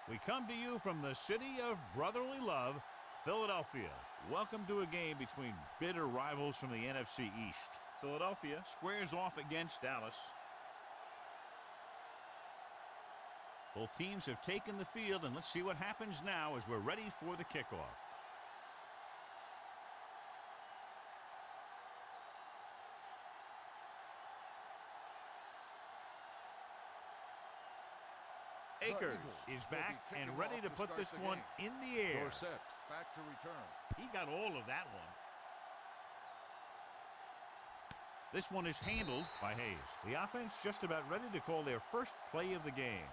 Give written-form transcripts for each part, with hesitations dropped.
We come to you from the city of brotherly love, Philadelphia. Welcome to a game between bitter rivals from the NFC East. Philadelphia squares off against Dallas. Both teams have taken the field, and let's see what happens now as we're ready for the kickoff. Akers is back and ready to put this one in the air. Dorsett back to return. He got all of that one. This one is handled by Hayes. The offense just about ready to call their first play of the game.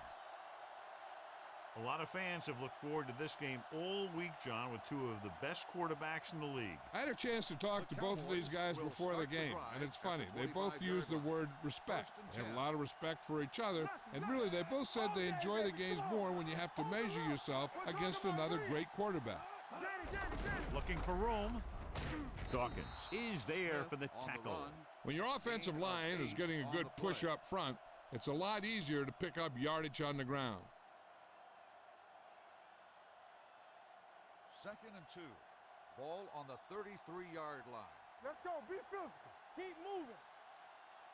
A lot of fans have looked forward to this game all week, John, with two of the best quarterbacks in the league. I had a chance to talk to both of these guys before the game, and it's funny. They both use the word respect. They have a lot of respect for each other, and really they both said they enjoy the games more when you have to measure yourself against another great quarterback. Looking for room. Dawkins is there for the tackle. When your offensive line is getting a good push up front, it's a lot easier to pick up yardage on the ground. 2nd and 2. Ball on the 33-yard line. Let's go. Be physical. Keep moving.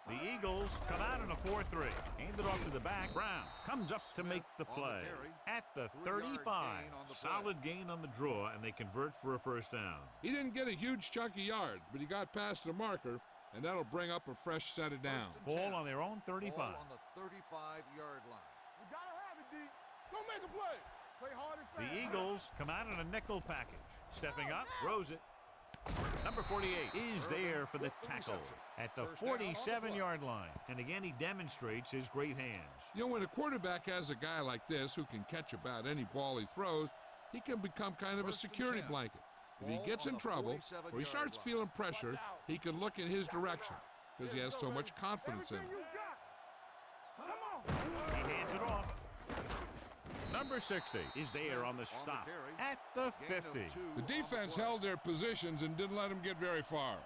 The Eagles come out in a 4-3. Hand it off to the back. Brown comes up to make the play. At the 35. Solid gain on the draw, and they convert for a first down. He didn't get a huge chunk of yards, but he got past the marker, and that'll bring up a fresh set of downs. Ball on their own 35. Ball on the 35-yard line. You got to have it, D. Go make a play. Play hard and fast. The Eagles come out in a nickel package. Stepping up, throws it. Number 48 is there for the tackle at the 47-yard line. And again, he demonstrates his great hands. You know, when a quarterback has a guy like this who can catch about any ball he throws, he can become kind of a security blanket. If he gets in trouble or he starts feeling pressure, he can look in his direction because he has so much confidence in him. He hands it off. Number 60 is there on the stop at the 50. The defense held their positions and didn't let him get very far.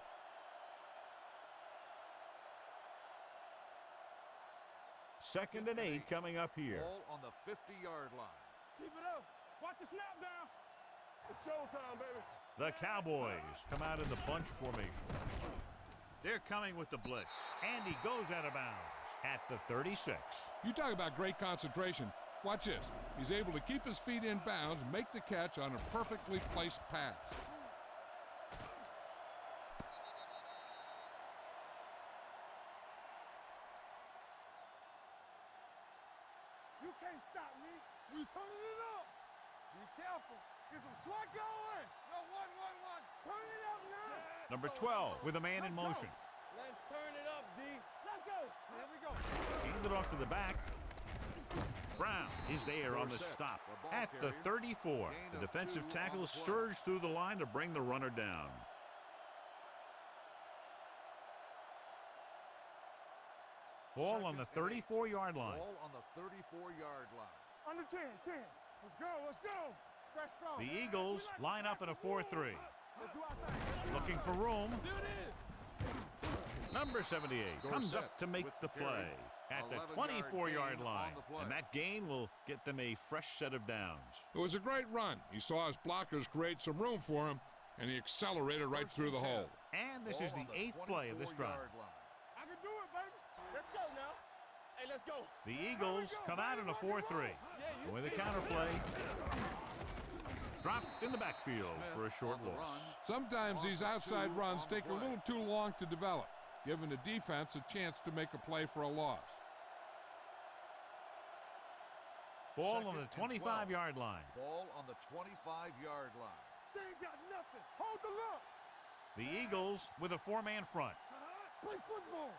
Second and 8 coming up here. Ball on the 50-yard line. Keep it up. Watch the snap down. It's showtime, baby. The Cowboys come out in the bunch formation. They're coming with the blitz, and he goes out of bounds at the 36. You talk about great concentration. Watch this. He's able to keep his feet in bounds, make the catch on a perfectly placed pass. You can't stop me. We turning it up. Be careful. Get some slot going. No, 1-1-1. Turn it up now. Number 12 with a man in motion. Let's turn it up, D. Let's go. Here we go. Hand it off to the back. Brown is there on the stop at the 34. The defensive tackle surged through the line to bring the runner down. Ball on the 34-yard line. Ball on the 34-yard line. Under 10. Let's go. Let's go. Scratch strong. The Eagles line up in a 4-3. Looking for room. Number 78 comes up to make the play at the 24-yard line. And that gain will get them a fresh set of downs. It was a great run. He saw his blockers create some room for him, and he accelerated right through the hole. And this is the 8th play of this drive. I can do it, baby. Let's go now. Hey, let's go. The Eagles come out in a 4-3. With a counterplay. Dropped in the backfield for a short loss. Sometimes these outside runs take a little too long to develop, giving the defense a chance to make a play for a loss. Ball on the 25-yard line. Ball on the 25-yard line. They ain't got nothing. Hold the look. The Eagles with a 4-man front. Play football.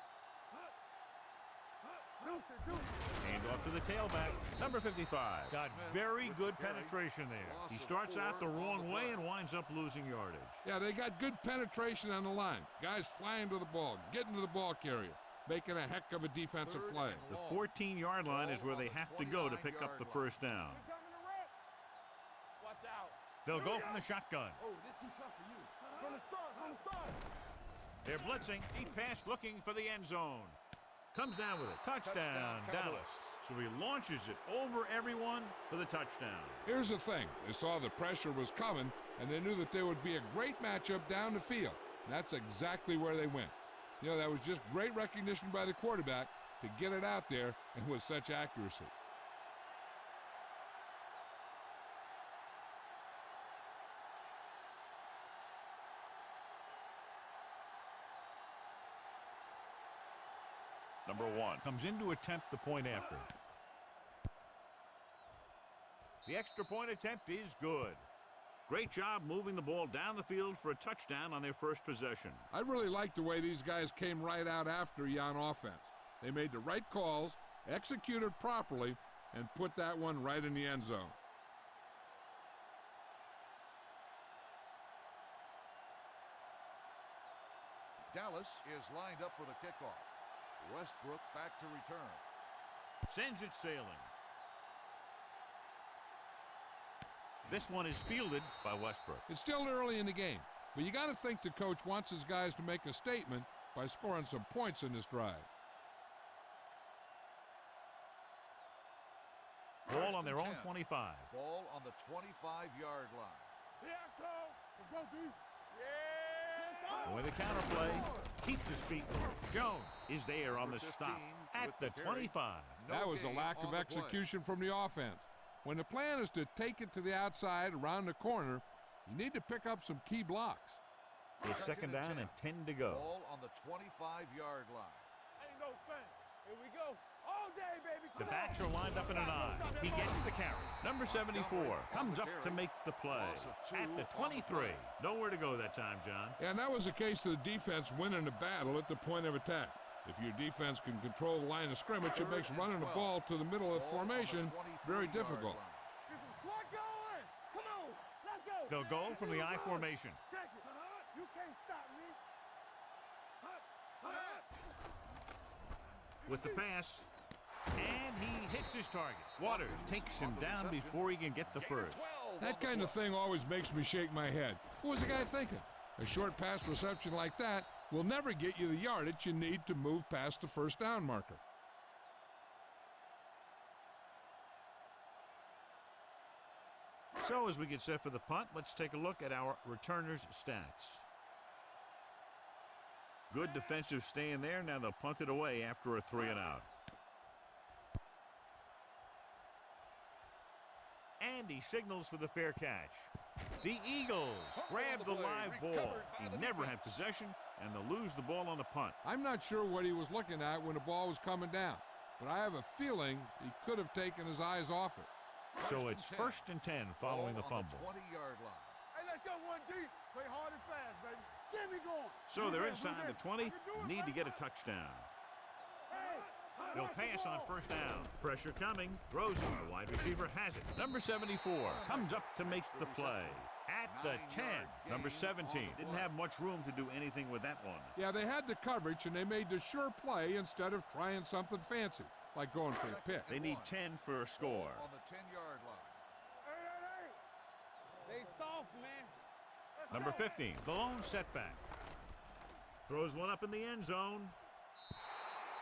Hand off to the tailback. Number 55. Got very good penetration there. He starts out the wrong way and winds up losing yardage. Yeah, they got good penetration on the line. Guys flying to the ball, getting to the ball carrier, making a heck of a defensive play. The 14-yard line is where they have to go to pick up the first down. Watch out. They'll go from the shotgun. Oh, this is too tough for you. From the start. They're blitzing. Deep pass looking for the end zone. Comes down with it. Touchdown, Dallas. So he launches it over everyone for the touchdown. Here's the thing. They saw the pressure was coming, and they knew that there would be a great matchup down the field. And that's exactly where they went. You know, that was just great recognition by the quarterback to get it out there and with such accuracy. Number 1 comes in to attempt the point after. The extra point attempt is good. Great job moving the ball down the field for a touchdown on their first possession. I really like the way these guys came right out after you on offense. They made the right calls, executed properly, and put that one right in the end zone. Dallas is lined up for the kickoff. Westbrook back to return. Sends it sailing. This one is fielded by Westbrook. It's still early in the game, but you got to think the coach wants his guys to make a statement by scoring some points in this drive. Ball on their own 25. Ball on the 25-yard line. Yeah, Cole. Let's go, D. Yeah. With the counterplay, keeps his feet moving. Jones is there on the stop at the 25. That was a lack of execution from the offense. When the plan is to take it to the outside around the corner, you need to pick up some key blocks. It's second down and 10 to go. Ball on the 25-yard line. Ain't no thing. Here we go. All day, baby. The backs are lined up in an I. He gets the carry. Number 74 comes up to make the play at the 23. Nowhere to go that time, John. And that was the case of the defense winning the battle at the point of attack. If your defense can control the line of scrimmage, it makes running the ball to the middle of the formation very difficult. Get some slot going. Come on. Let's go. They'll go from the I formation. Check it. You can't stop me. With the pass, and he hits his target. Waters takes him down before he can get the first. That kind of thing always makes me shake my head. What was the guy thinking? A short pass reception like that will never get you the yardage you need to move past the first down marker. So as we get set for the punt, let's take a look at our returners' stats. Good defensive stand there. Now they'll punt it away after a 3-and-out. And he signals for the fair catch. The Eagles grab the live ball. He never had possession, and they'll lose the ball on the punt. I'm not sure what he was looking at when the ball was coming down, but I have a feeling he could have taken his eyes off it. So it's 1st and 10 following the fumble. 20-yard line. Hey, let's go one deep. Play hard and fast, baby. Get me going. So they're inside the 20. Need to get a touchdown. They'll pass on 1st down. Pressure coming. Throws it. The wide receiver has it. Number 74 comes up to make the play. At the 10. Number 17 didn't have much room to do anything with that one. Yeah, they had the coverage, and they made the sure play instead of trying something fancy, like going for a pick. They need 10 for a score. On the 10-yard line. Hey. They soft, man. Number 15, the lone setback. Throws one up in the end zone.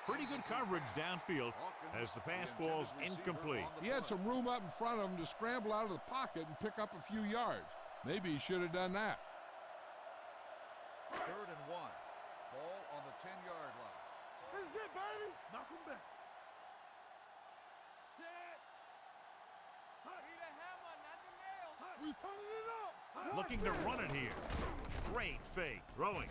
Pretty good coverage downfield as the pass falls incomplete. He had some room up in front of him to scramble out of the pocket and pick up a few yards. Maybe he should have done that. 3rd and 1. Ball on the 10-yard line. This is it, baby. Knock him back. Set. Need a hammer, not the nail. We turning it up. Looking to run it here. Great fake. Throwing.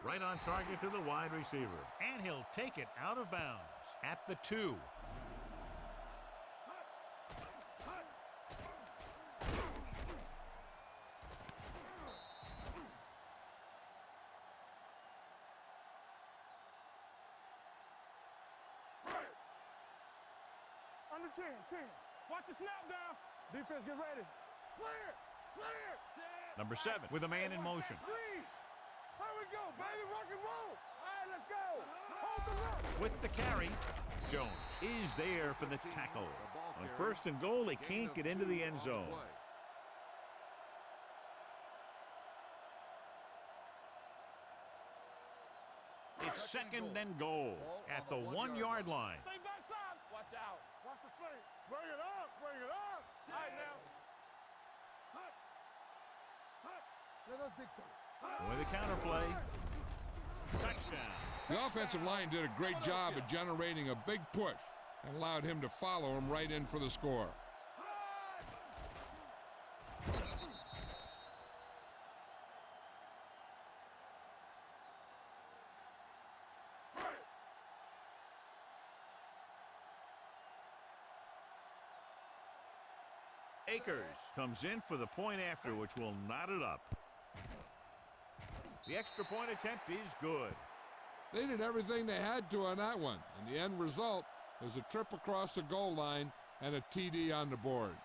Right on target to the wide receiver. And he'll take it out of bounds at the 2. Under 10. Watch the snap down. Defense, get ready. Clear. Number 7 with a man in motion. Here we go, baby. Rock and roll. All right, let's go. Hold the rock. With the carry, Jones is there for the tackle. On 1st and goal, they can't get into the end zone. It's 2nd and goal at the 1-yard line. Stay backside. Watch out. Bring it up, bring it up. All right, now. Let us dictate. With the counterplay. Touchdown. The offensive line did a great job of generating a big push and allowed him to follow him right in for the score. Akers comes in for the point after, which will knot it up. The extra point attempt is good. They did everything they had to on that one, and the end result is a trip across the goal line and a TD on the board.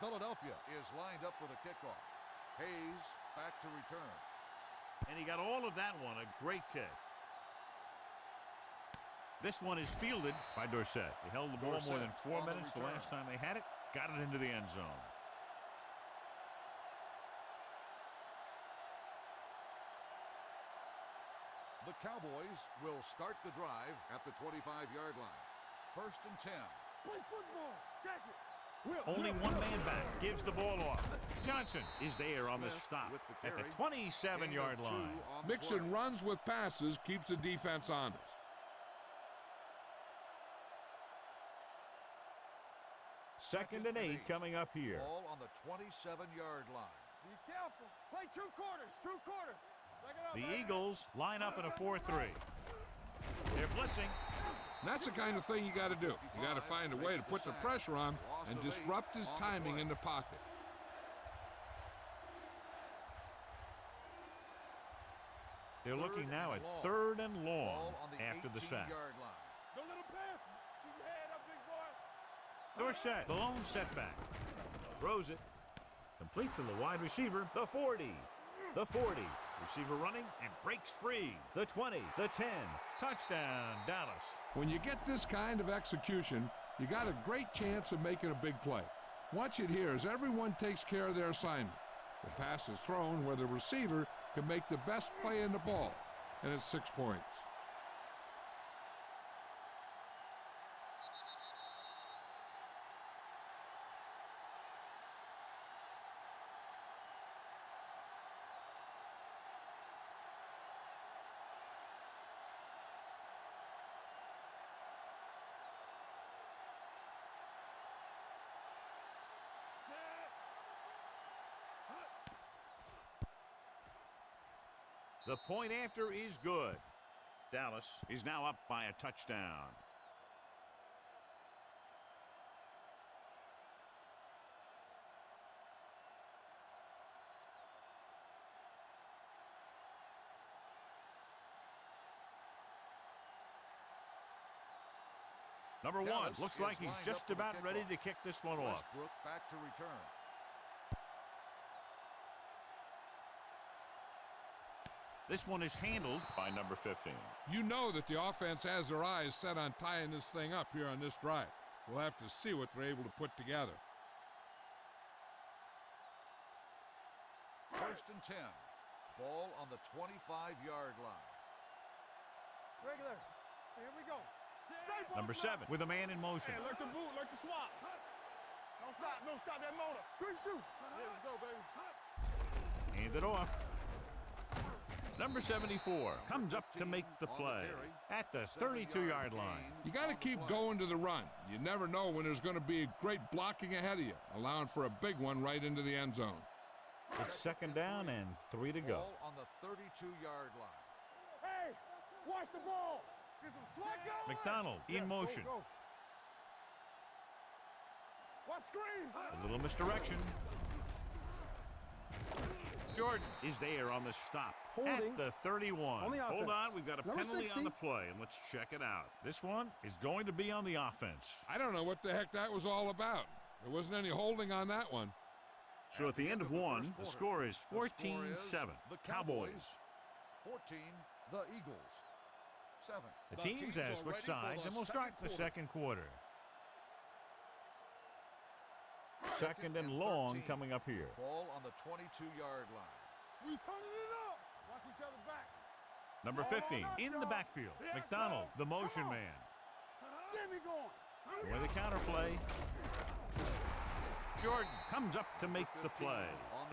Philadelphia is lined up for the kickoff. Hayes back to return. And he got all of that one. A great kick. This one is fielded by Dorsett. He held the ball more than 4 minutes the last time they had it. Got it into the end zone. The Cowboys will start the drive at the 25-yard line. 1st and 10. Play football. Check it. Only one man back. Gives the ball off. Johnson is there on the stop at the 27-yard line. Mixing runs with passes keeps the defense honest. Second and 8 coming up here. Ball on the 27-yard line. Be careful. Play 2 quarters. 2 quarters. The Eagles line up in a 4-3. They're blitzing. That's the kind of thing you got to do. You got to find a way to put the pressure on and disrupt his timing in the pocket. They're looking now at 3rd and long after the sack. Don't let him pass. Keep your head up, big boy. Dorsett, the lone setback. Throws it. Complete to the wide receiver, the 40. The 40. Receiver running and breaks free. The 20, the 10. Touchdown, Dallas. When you get this kind of execution, you got a great chance of making a big play. Watch it here as everyone takes care of their assignment. The pass is thrown where the receiver can make the best play in the ball, and it's 6 points. The point after is good. Dallas is now up by a touchdown. Number one looks like he's just about ready to kick this one off. Westbrook back to return. This one is handled by number 15. You know that the offense has their eyes set on tying this thing up here on this drive. We'll have to see what they're able to put together. 1st and 10. Ball on the 25-yard line. Regular. Here we go. Number 7 with a man in motion. Hey, like the boot, like the swap. Don't stop that motor. Good shoot. There we go, baby. Hand it off. Number 74 comes up to make the play at the 32-yard line. You got to keep going to the run. You never know when there's going to be a great blocking ahead of you, allowing for a big one right into the end zone. It's 2nd down and 3 to go. Ball on the 32-yard line. Hey, watch the ball. Get some slack going. McDonald in motion. Go. Watch screen. A little misdirection. Jordan is there on the stop at the 31. Hold on, we've got a penalty on the play, and let's check it out. This one is going to be on the offense. I don't know what the heck that was all about. There wasn't any holding on that one. So at the end of one, the score is 14-7. The Cowboys. 14, the Eagles. 7. The teams have switched sides, and we'll start the second quarter. Second and long coming up here. Ball on the 22-yard line. We turning it up. Watch each other back. Number 15 in the backfield. McDonald, the motion man. Get me going. With a counter play. Jordan comes up to make the play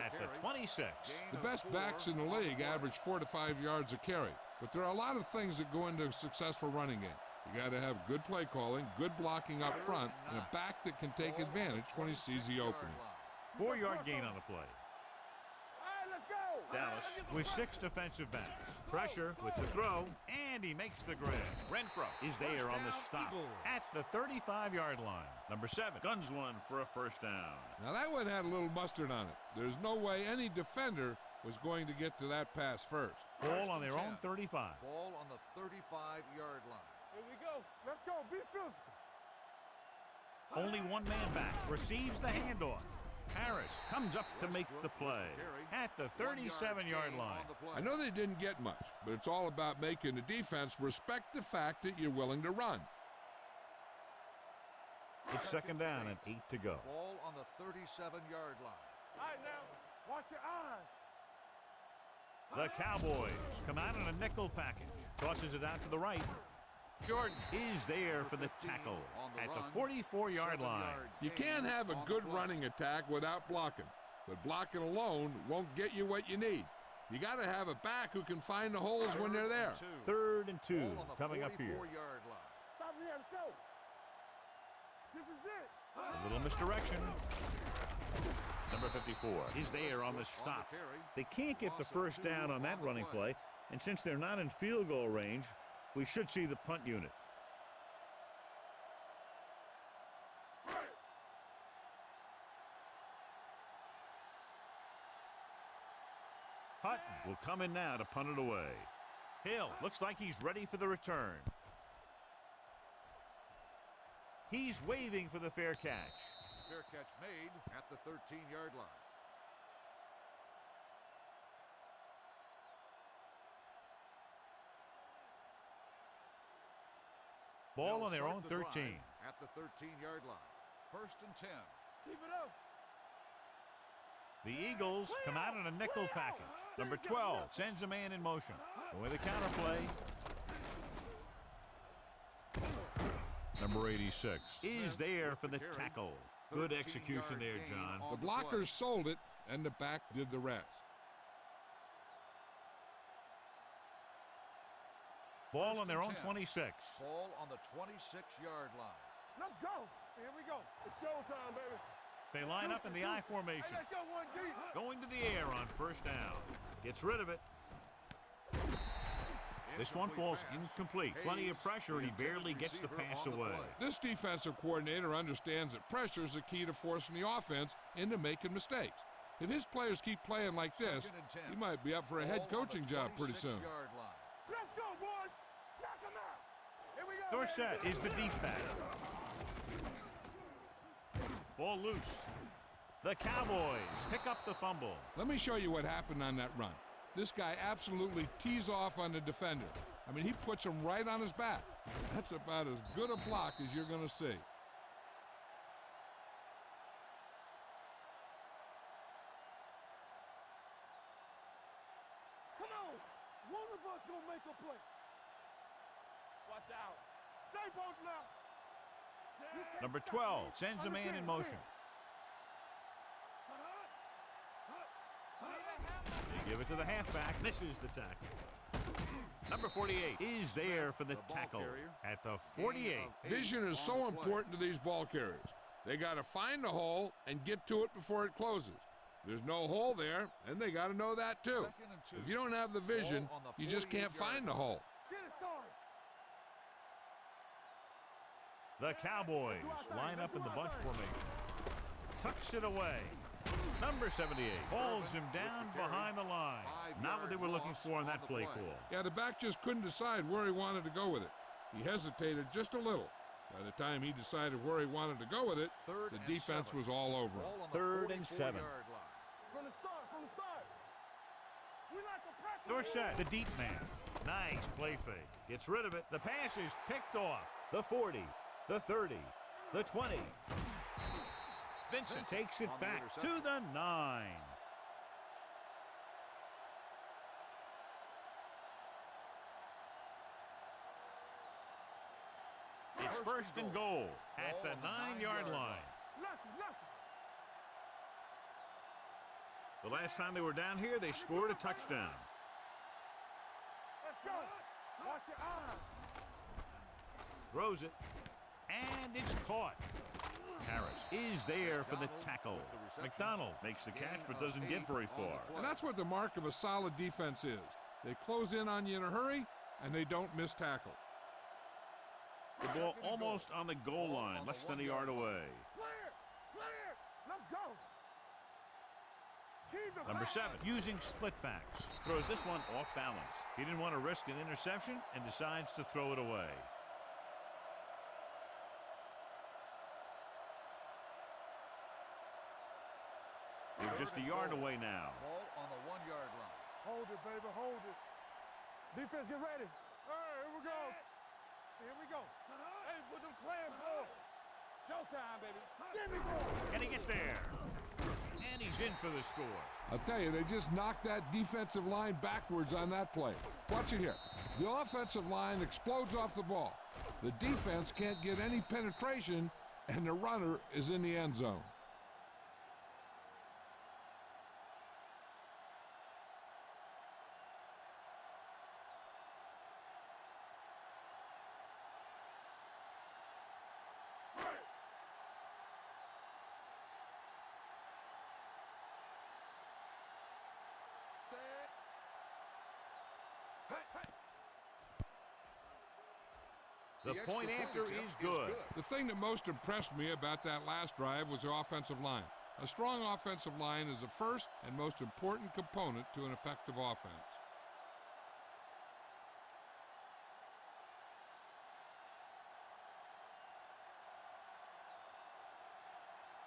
at the 26. The best backs in the league average 4 to 5 yards a carry, but there are a lot of things that go into a successful running game. You got to have good play calling, good blocking up front, and a back that can take advantage when he sees the opening. 4-yard gain on the play. All right, let's go. Dallas with 6 defensive backs. Pressure with the throw, and he makes the grab. Renfro is there on the stop at the 35-yard line. Number 7 guns one for a first down. Now that one had a little mustard on it. There's no way any defender was going to get to that pass first. Ball on their own 35. Ball on the 35-yard line. Here we go. Let's go. Be physical. Only one man back. Receives the handoff. Harris comes up to make the play at the 37-yard line. I know they didn't get much, but it's all about making the defense respect the fact that you're willing to run. It's second down and 8 to go. Ball on the 37-yard line. All right, now. Watch your eyes. The Cowboys come out in a nickel package. Tosses it out to the right. Jordan is there for the tackle at the 44-yard line. You can't have a good running attack without blocking, but blocking alone won't get you what you need. You got to have a back who can find the holes when they're there. 3rd and 2 coming up here. Stop here. Let's go. This is it. A little misdirection. Number 54 is there on the stop. They can't get the first down on that running play, and since they're not in field goal range, we should see the punt unit. Hutton will come in now to punt it away. Hill looks like he's ready for the return. He's waving for the fair catch. Fair catch made at the 13-yard line. Ball on their own 13. At the 13-yard line. 1st and 10. Keep it up. The Eagles come out in a nickel package. Number 12 sends a man in motion. With a counter play. Number 86 is there for the tackle. Good execution there, John. The blockers sold it, and the back did the rest. Ball on their own 26. Ball on the 26-yard line. Let's go. Here we go. It's showtime, baby. They line up in the I formation. Hey, let's go one deep. Going to the air on first down. Gets rid of it. This one falls incomplete. Plenty of pressure, and he barely gets the pass away. This defensive coordinator understands that pressure is the key to forcing the offense into making mistakes. If his players keep playing like this, he might be up for a head coaching job pretty soon. Let's go, boys. Knock him out. Here we go. Dorsett is the deep back. Ball loose. The Cowboys pick up the fumble. Let me show you what happened on that run. This guy absolutely tees off on the defender. I mean, he puts him right on his back. That's about as good a block as you're going to see. Come on. One of us going to make a play. Watch out. Stay both now. Number 12 sends a man in motion. They give it to the halfback. Misses the tackle. Number 48 is there for the tackle at the 48. Vision is so important to these ball carriers. They got to find the hole and get to it before it closes. There's no hole there, and they got to know that too. If you don't have the vision, you just can't find the hole. Get it started. The Cowboys line up in the bunch formation. Tucks it away. Number 78 hauls him down behind the line. Not what they were looking for in that play call. Yeah, the back just couldn't decide where he wanted to go with it. He hesitated just a little. By the time he decided where he wanted to go with it, the defense was all over him. 3rd and 7. From the start. We like to practice. Dorsett, the deep man. Nice play fake. Gets rid of it. The pass is picked off. The 40, the 30, the 20. Vincent takes it back to the 9. It's first and goal at the 9-yard line. The last time they were down here, they scored a touchdown. Let's go. Watch your eyes. Throws it, and it's caught. Harris is there for the tackle. McDonald makes the catch but doesn't get very far. And that's what the mark of a solid defense is. They close in on you in a hurry, and they don't miss tackle. The ball almost on the goal line, less than a yard away. Clear. Let's go. Number 7, using split backs. Throws this one off balance. He didn't want to risk an interception and decides to throw it away. They're just a yard away now. Ball on the 1-yard line. Hold it, baby, hold it. Defense, get ready. Hey, here we go. Here we go. Hey, put them clams on. Showtime, baby. Give me more. Can he get there? And he's in for the score. I'll tell you, they just knocked that defensive line backwards on that play. Watch it here. The offensive line explodes off the ball. The defense can't get any penetration, and the runner is in the end zone. The point after is good. The thing that most impressed me about that last drive was the offensive line. A strong offensive line is the first and most important component to an effective offense.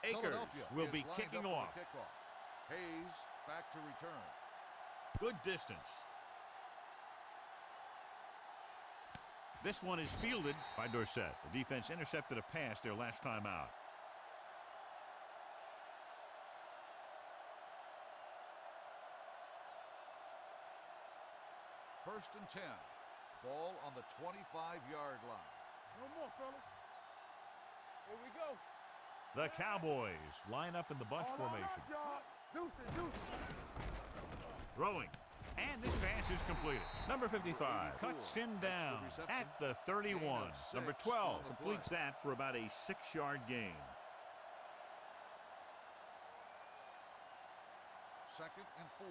Akers will be kicking off. Hayes back to return. Good distance. This one is fielded by Dorsett. The defense intercepted a pass their last time out. First and 10. Ball on the 25-yard line. No more, fellas. Here we go. The Cowboys line up in the bunch formation. Deuces. Throwing. And this pass is completed. Number 55 cuts him down at the 31. Number 12 completes that for about a 6-yard gain. Second and 4.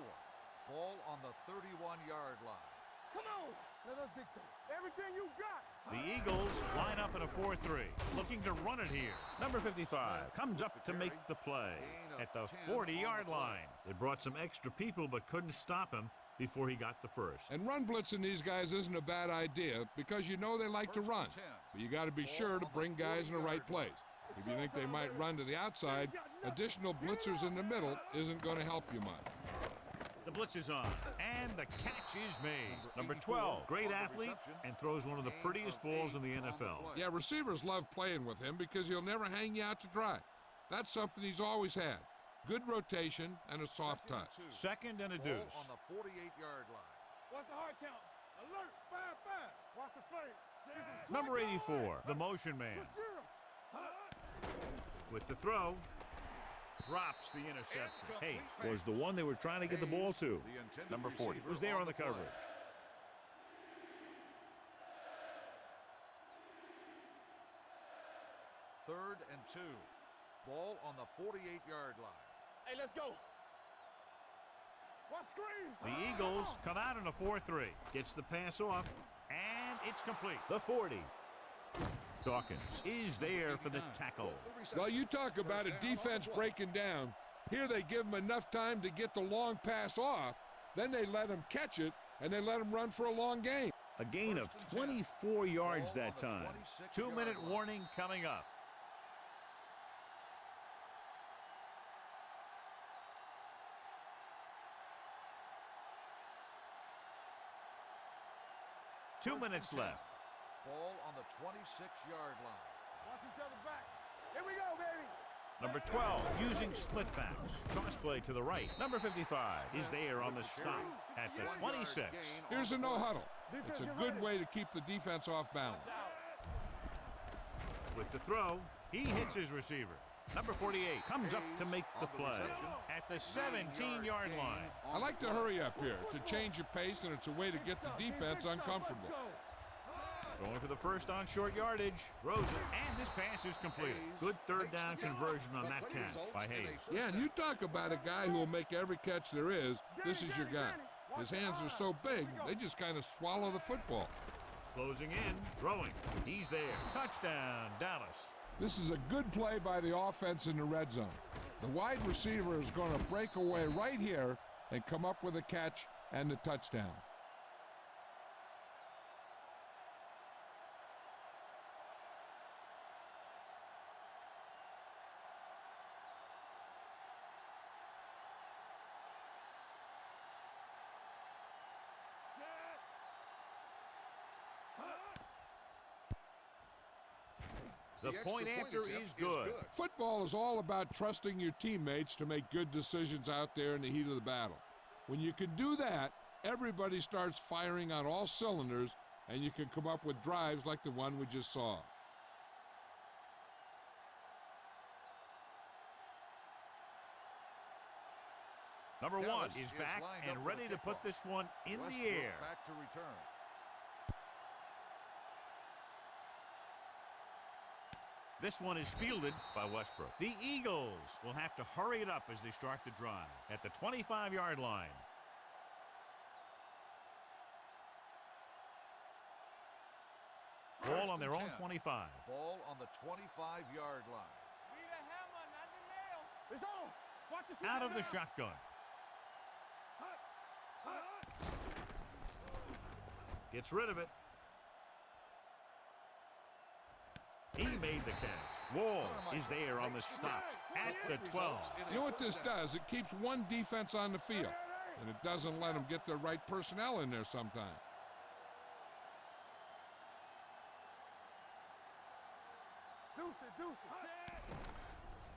Ball on the 31-yard line. Come on. Let us dictate. Everything you got. The Eagles line up in a 4-3, looking to run it here. Number 55 comes up to make the play at the 40-yard line. They brought some extra people but couldn't stop him before he got the first. And run blitzing these guys isn't a bad idea because you know they like to run. But you got to be sure to bring guys in the right place. If you think they might run to the outside, additional blitzers in the middle isn't going to help you much. The blitz is on, and the catch is made. Number 12, great athlete, and throws one of the prettiest balls in the NFL. Yeah, receivers love playing with him because he'll never hang you out to dry. That's something he's always had. Good rotation and a soft touch. Second and a deuce. On the 48-yard line. Watch the hard count. Alert. 5-5. Watch the play. Number 84, the motion man. With the throw, drops the interception. Hayes was the one they were trying to get the ball to. Number 40 was there on the coverage. Third and 2. Ball on the 48-yard line. Hey, let's go. Watch screen. The Eagles come out in a 4-3. Gets the pass off, and it's complete. The 40. Dawkins is there for the tackle. Well, you talk about a defense breaking down. Here they give him enough time to get the long pass off. Then they let him catch it, and they let him run for a long gain. A gain of 24 yards that time. 2-minute warning coming up. Two minutes left. Ball on the 26-yard line. Watch each other back. Here we go, baby. Number 12, using split backs. Toss play to the right. Number 55 is there on the stop at the 26. Here's a no huddle. It's a good way to keep the defense off balance. With the throw, he hits his receiver. Number 48 comes up to make the play at the 17-yard line. I like to hurry up here. It's a change of pace, and it's a way to get the defense uncomfortable. Going for the first on short yardage. Throws it, and this pass is completed. Good third down conversion on that catch by Hayes. Yeah, and you talk about a guy who will make every catch there is. This is your guy. His hands are so big, they just kind of swallow the football. Closing in, throwing. He's there. Touchdown, Dallas. This is a good play by the offense in the red zone. The wide receiver is going to break away right here and come up with a catch and the touchdown. The point after is good. Football is all about trusting your teammates to make good decisions out there in the heat of the battle. When you can do that, everybody starts firing on all cylinders, and you can come up with drives like the one we just saw. Number 1 is back and ready to put this one in the air. Back to return. This one is fielded by Westbrook. The Eagles will have to hurry it up as they start the drive at the 25-yard line. Ball on their own 25. Ball on the 25-yard line. Need a hammer, not the nail. It's on. Watch the Out of the shotgun. Gets rid of it. He made the catch. Walls is there on the stop at the 12. You know what this does? It keeps one defense on the field, and it doesn't let them get the right personnel in there sometimes.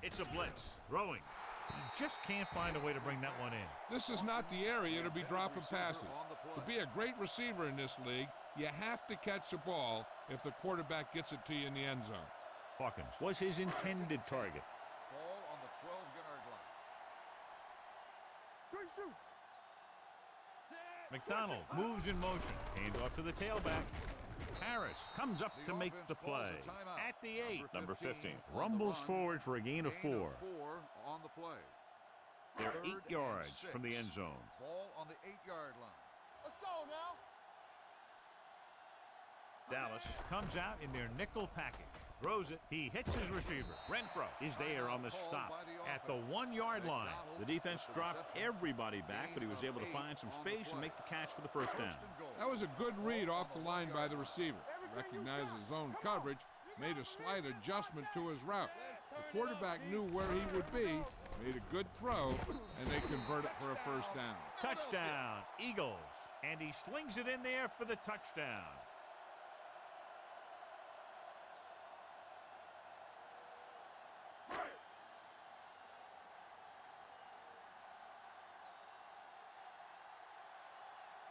It's a blitz. Throwing. He just can't find a way to bring that one in. This is not the area to be dropping passes. To be a great receiver in this league, you have to catch the ball if the quarterback gets it to you in the end zone. Hawkins was his intended target. Ball on the 12-yard line. McDonald moves in motion. Hand off to the tailback. Harris comes up to make the play. At the 8, number 15 rumbles forward for a gain of 4. On the play. They're 8 yards from the end zone. Ball on the 8-yard line. Let's go now. Dallas comes out in their nickel package. Throws it. He hits his receiver. Renfro is there on the stop at the 1-yard line. The defense dropped everybody back, but he was able to find some space and make the catch for the first down. That was a good read off the line by the receiver. Recognized his own coverage, made a slight adjustment to his route. The quarterback knew where he would be, made a good throw, and they convert it for a first down. Touchdown, Eagles. And he slings it in there for the touchdown.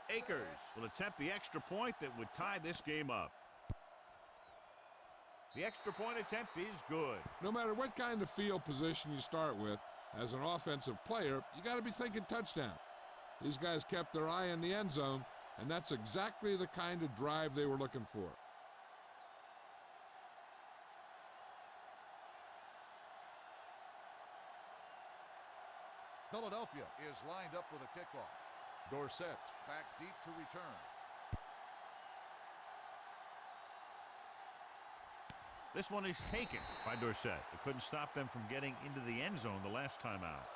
Akers will attempt the extra point that would tie this game up. The extra point attempt is good. No matter what kind of field position you start with, as an offensive player, you got to be thinking touchdown. These guys kept their eye on the end zone, and that's exactly the kind of drive they were looking for. Philadelphia is lined up for the kickoff. Dorsett back deep to return. This one is taken by Dorsett. It couldn't stop them from getting into the end zone the last time out.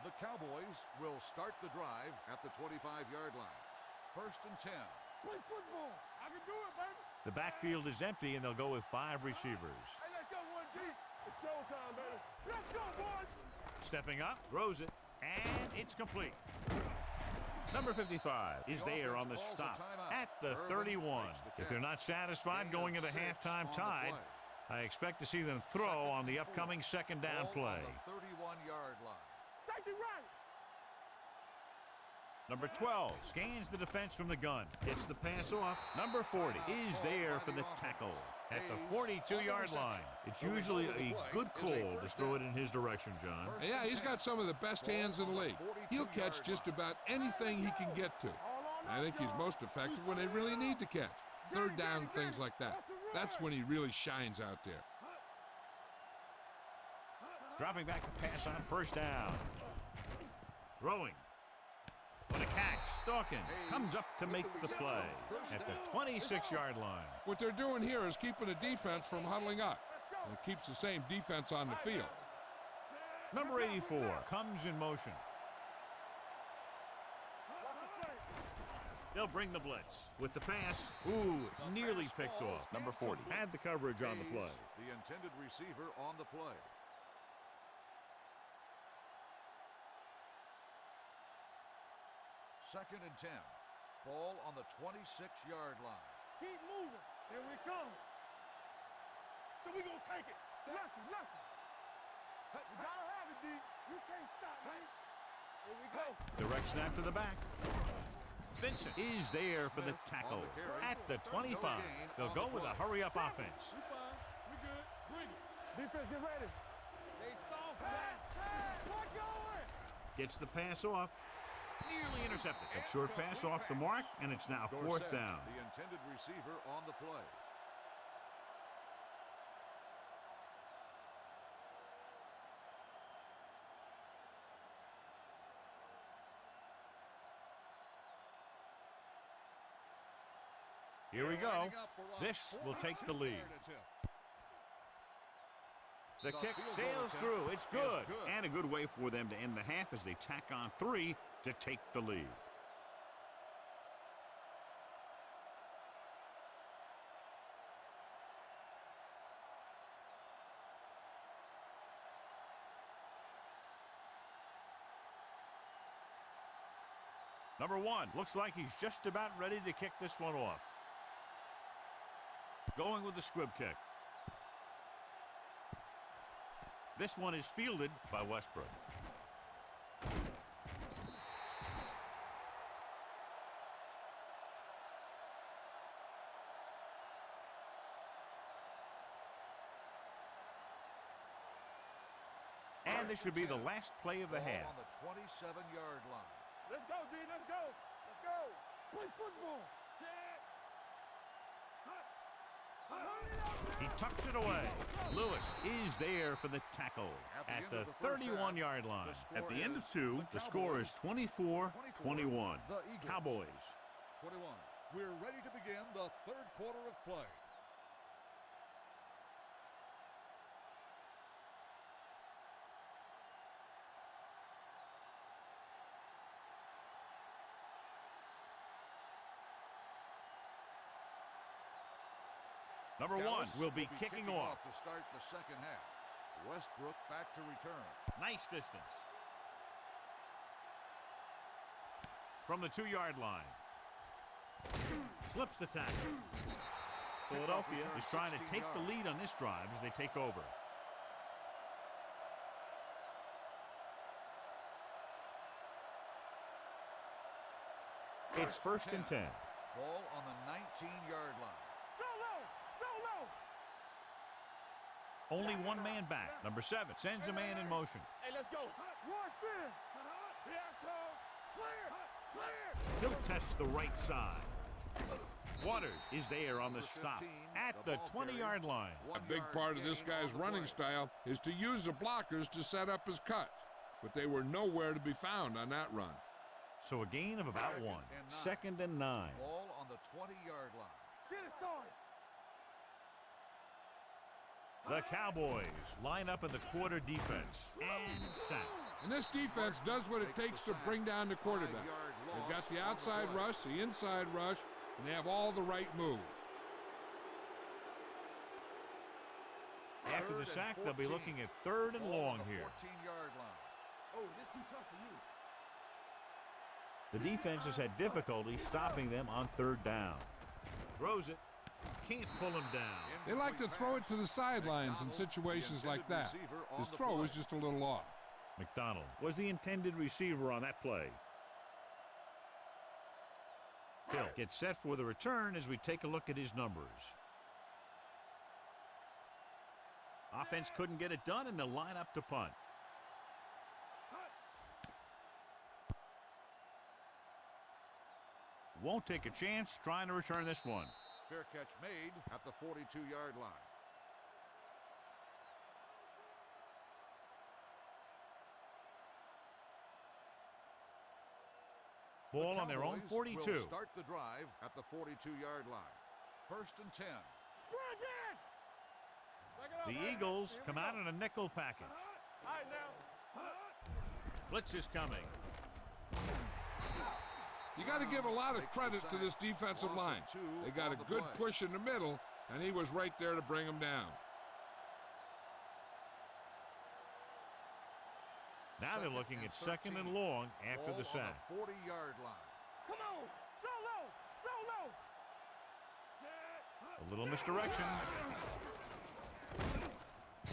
The Cowboys will start the drive at the 25-yard line. 1st and 10. Play football. I can do it, baby. The backfield is empty, and they'll go with 5 receivers. Hey, let's go one deep. It's showtime, baby. Let's go, boys. Stepping up, throws it, and it's complete. Number 55 is there on the stop at the 31. If they're not satisfied going into halftime tied, I expect to see them throw on the upcoming second down play. 31-yard line. Safety right. Number 12 scans the defense from the gun. Gets the pass off. Number 40 is there for the tackle at the 42-yard line. It's usually a good call to throw it in his direction, John. Yeah, he's got some of the best hands in the league. He'll catch just about anything he can get to. I think he's most effective when they really need to catch. Third down, things like that. That's when he really shines out there. Dropping back to pass on first down. Throwing. What a catch. Dawkins comes up to make the play at the 26-yard line. What they're doing here is keeping the defense from huddling up. And it keeps the same defense on the field. Number 84 comes in motion. They'll bring the blitz with the pass. Ooh, nearly picked off. Number 40 had the coverage on the play. The intended receiver on the play. Second and 10. Ball on the 26-yard line. Keep moving. Here we come. So we gonna take it. Lucky. You gotta have it, D. You can't stop me. Here we go. Direct snap to the back. Vincent is there for the tackle at the 25. They'll go with a hurry-up offense. We fine. We good. Bring it. Defense, get ready. They soft. Pass. What going? Gets the pass off. Nearly intercepted. A short pass off the mark, and it's now fourth down. The intended receiver on the play. Here we go. This will take the lead. The kick sails through. It's good. And a good way for them to end the half as they tack on 3 to take the lead. Number 1 looks like he's just about ready to kick this one off. Going with the squib kick. This one is fielded by Westbrook. And this should be the last play of the half. On the 27-yard line. Let's go, D. Let's go. Let's go. Play football. He tucks it away. Lewis is there for the tackle at the 31-yard line. At the end of 2, the score is 24-21. Cowboys. 21. We're ready to begin the third quarter of play. Number 1 will be kicking off. To start the second half. Westbrook back to return. Nice distance. From the 2-yard line. Slips the tackle. Philadelphia is trying to take the lead on this drive as they take over. It's first and 10. Ball on the 19-yard line. Only one man back. Number 7 sends a man in motion. Hey, let's go. Rush in. Clear. He'll test the right side. Waters is there on the stop at the 20-yard line. A big part of this guy's running style is to use the blockers to set up his cuts, but they were nowhere to be found on that run. So a gain of about 1. Second and 9. Ball on the 20-yard line. Get it started. The Cowboys line up in the quarter defense and sack. And this defense does what it takes to bring down the quarterback. They've got the outside rush, the inside rush, and they have all the right moves. After the sack, they'll be looking at 3rd and long here. 14-yard line. Oh, this too tough for you. The defense has had difficulty stopping them on third down. Throws it. Can't pull him down. They like to throw it to the sidelines in situations like that. His throw was just a little off. McDonald was the intended receiver on that play. Hill gets set for the return as we take a look at his numbers. Offense couldn't get it done, and they'll line up to punt. Won't take a chance trying to return this one. Fair catch made at the 42-yard line. Ball on their own 42. Will start the drive at the 42-yard line. 1st and 10. The Eagles come out in a nickel package. Blitz is coming. You got to give a lot of credit to this defensive line. They got a good push in the middle, and he was right there to bring them down. Now they're looking at 2nd and long after the sack. 40-yard line. Come on, throw low. A little misdirection.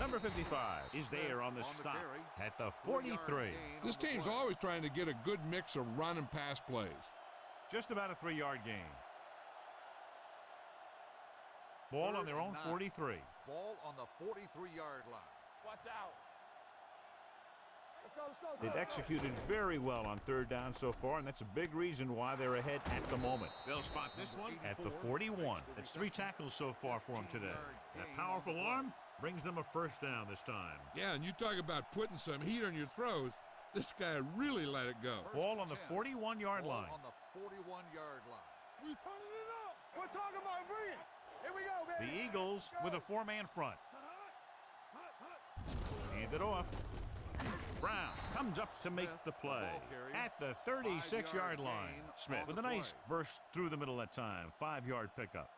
Number 55 is there on the stop at the 43. This team's always trying to get a good mix of run and pass plays. Just about a 3-yard gain. Ball on their own 43. Ball on the 43-yard line. Watch out. Let's go. They've executed very well on 3rd down so far, and that's a big reason why they're ahead at the moment. They'll spot this one at the 41. That's 3 tackles so far for them today. That powerful arm brings them a 1st down this time. Yeah, and you talk about putting some heat on your throws. This guy really let it go. Ball on the 41-yard line. On the 41-yard line. We turning it up. We're talking about bringing. Here we go, baby. The Eagles with a 4-man front. Hand it off. Brown comes up to make the play at the 36-yard line. Smith with a nice burst through the middle that time. 5-yard pickup.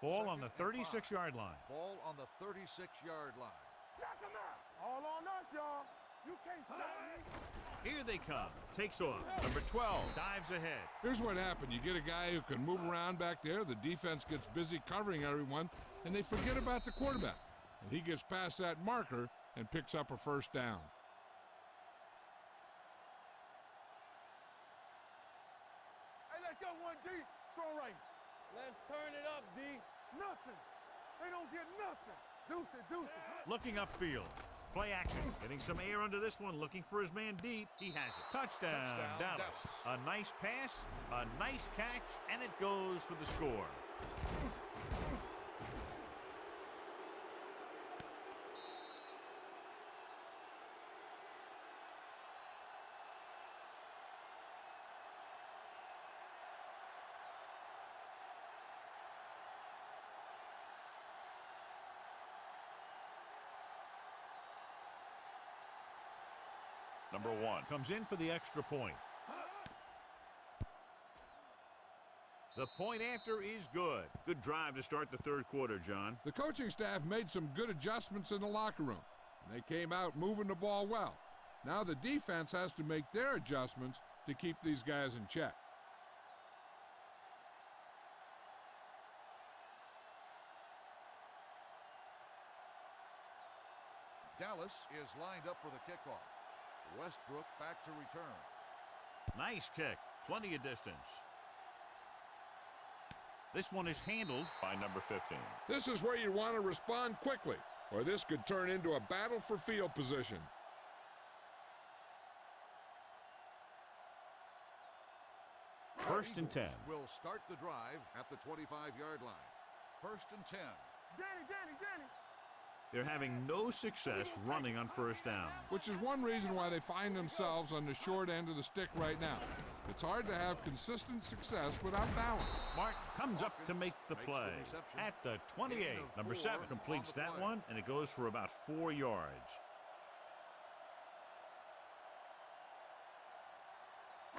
Ball on the 36-yard line. Ball on the 36-yard line. Knock him out. All on us, y'all. You can't stop me. Here they come. Takes off. Number 12 dives ahead. Here's what happened. You get a guy who can move around back there. The defense gets busy covering everyone, and they forget about the quarterback. And he gets past that marker and picks up a 1st down. Hey, let's go 1 deep. Strong right. Let's turn it up, D. Nothing. They don't get nothing. Deuce it. Looking upfield. Play action. Getting some air under this one. Looking for his man deep. He has it. Touchdown, Dallas. A nice pass, a nice catch, and it goes for the score. Number 1 comes in for the extra point. The point after is good. Good drive to start the 3rd quarter, John. The coaching staff made some good adjustments in the locker room. And they came out moving the ball well. Now the defense has to make their adjustments to keep these guys in check. Dallas is lined up for the kickoff. Westbrook back to return. Nice kick. Plenty of distance. This one is handled by number 15. This is where you want to respond quickly, or this could turn into a battle for field position. First and 10. Will start the drive at the 25-yard line. 1st and 10. Danny. They're having no success running on 1st down. Which is one reason why they find themselves on the short end of the stick right now. It's hard to have consistent success without balance. Martin comes up to make the play at the 28. Number 7 completes that one, and it goes for about 4 yards.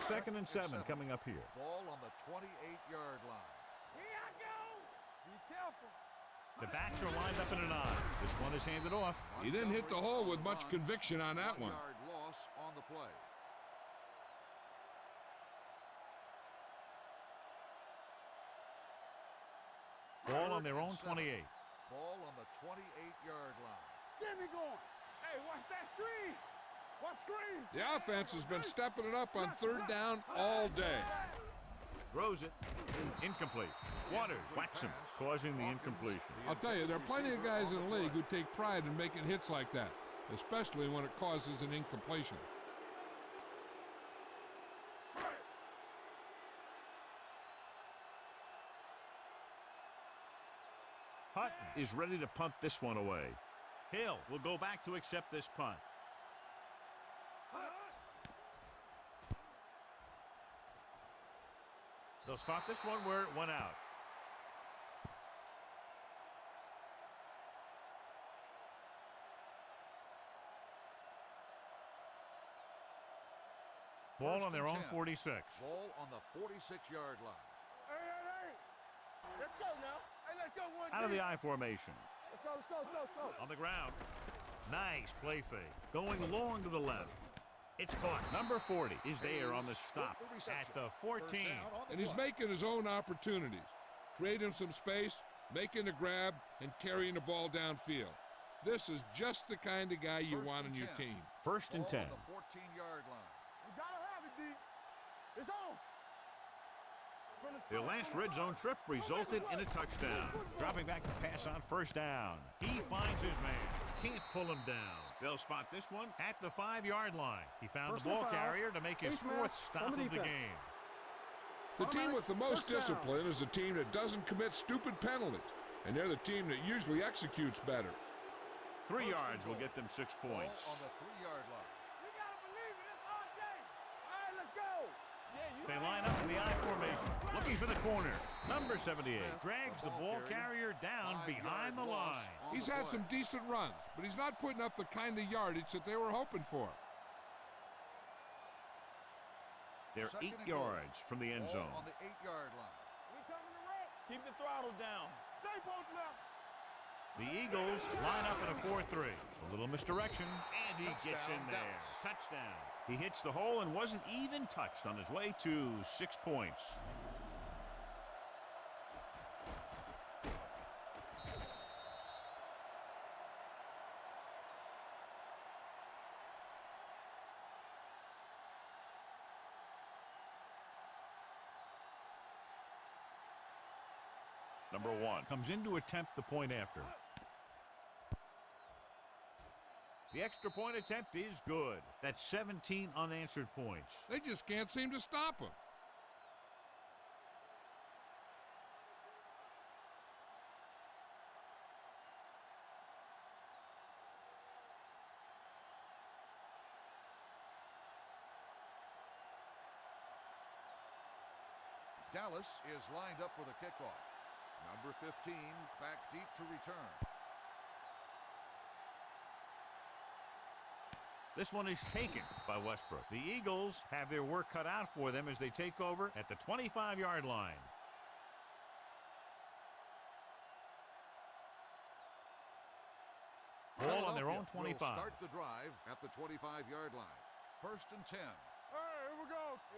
2nd and 7 coming up here. Ball on the 28-yard line. Here I go. Be careful. The backs are lined up in an I. This one is handed off. He didn't hit the hole with much conviction on that one. 1-yard loss the play. Ball on their own 28. Ball on the 28-yard line. Get me going. Hey, watch that screen. Watch screen. The offense has been stepping it up on third down all day. Throws it. Incomplete. Waters whacks him, causing the incompletion. I'll tell you, there are plenty of guys in the league who take pride in making hits like that, especially when it causes an incompletion. Hutton is ready to punt this one away. Hill will go back to accept this punt. They'll spot this one where it went out. Ball on their own 46. Ball on the 46-yard line. Hey. Let's go now. Hey, let's go. Out of the I formation. Let's go. On the ground. Nice play fake. Going long to the left. It's caught. Number 40 is there on the stop at the 14. And he's making his own opportunities, creating some space, making the grab, and carrying the ball downfield. This is just the kind of guy you want on your team. First and 10. On the 14-yard line. We gotta have it, D. It's on. Their last red zone trip resulted in a touchdown. Dropping back to pass on first down. He finds his man. Can't pull him down. They'll spot this one at the 5-yard line. He found the ball carrier to make his fourth stop of the game. The team with the most discipline is the team that doesn't commit stupid penalties, and they're the team that usually executes better. 3 yards will get them 6 points. Ball on the 3-yard line. You gotta believe it. It's our day. All right, let's go. They line up in the I formation, looking for the corner. Number 78 drags the ball carrier down behind the line. He's had some decent runs, but he's not putting up the kind of yardage that they were hoping for. They're 8 yards from the end zone. On the 8-yard line. We coming to wreck. Keep the throttle down. Stay post left. The Eagles line up in a 4-3. A little misdirection, and he gets in there. Touchdown. He hits the hole and wasn't even touched on his way to 6 points. Number 1 comes in to attempt the point after. The extra point attempt is good. That's 17 unanswered points. They just can't seem to stop him. Dallas is lined up for the kickoff. Number 15 back deep to return. This one is taken by Westbrook. The Eagles have their work cut out for them as they take over at the 25-yard line. Ball on their own 25. Will start the drive at the 25-yard line. First and 10. All right, here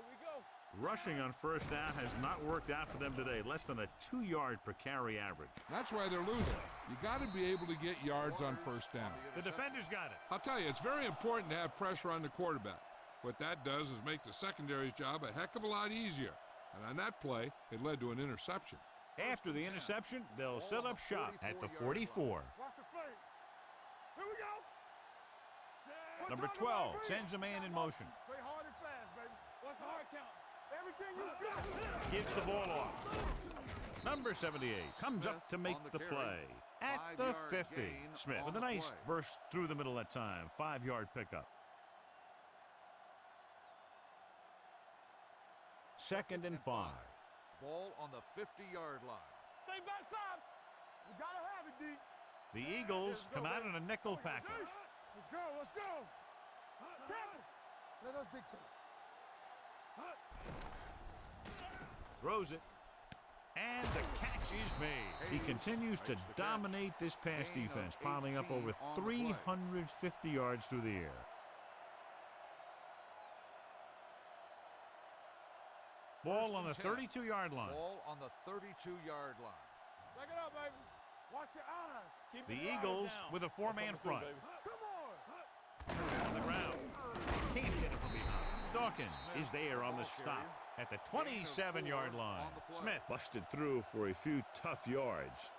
we go. Rushing on first down has not worked out for them today. Less than a 2-yard per carry average. That's why they're losing. You got to be able to get yards on first down. The defenders got it. I'll tell you, it's very important to have pressure on the quarterback. What that does is make the secondary's job a heck of a lot easier. And on that play, it led to an interception. After the interception, they'll set up shop at the 44. Watch the fake. Here we go. Number 12 sends a man in motion. Play hard and fast, baby. What's the hard count? Everything you got. Gives the ball off. Number 78 comes up to make the play at the 50. Smith with a nice burst through the middle that time. 5-yard pickup. Second and 5. Ball on the 50-yard line. Stay backside. We gotta have it, D. The Eagles come out in a nickel package. Let's go. Tackle. Let us dictate. Throws it. And the catch is made. He continues to dominate this pass defense, piling up over 350 yards through the air. Ball First on the and 10. 32-yard line. Ball on the 32-yard line. Back it up, baby. Watch your eyes. Keep The your eyes Eagles down. with a four-man front. Come on. On the ground. Can't hit it from behind. Dawkins is there on the stop at the 27-yard line. Smith busted through for a few tough yards.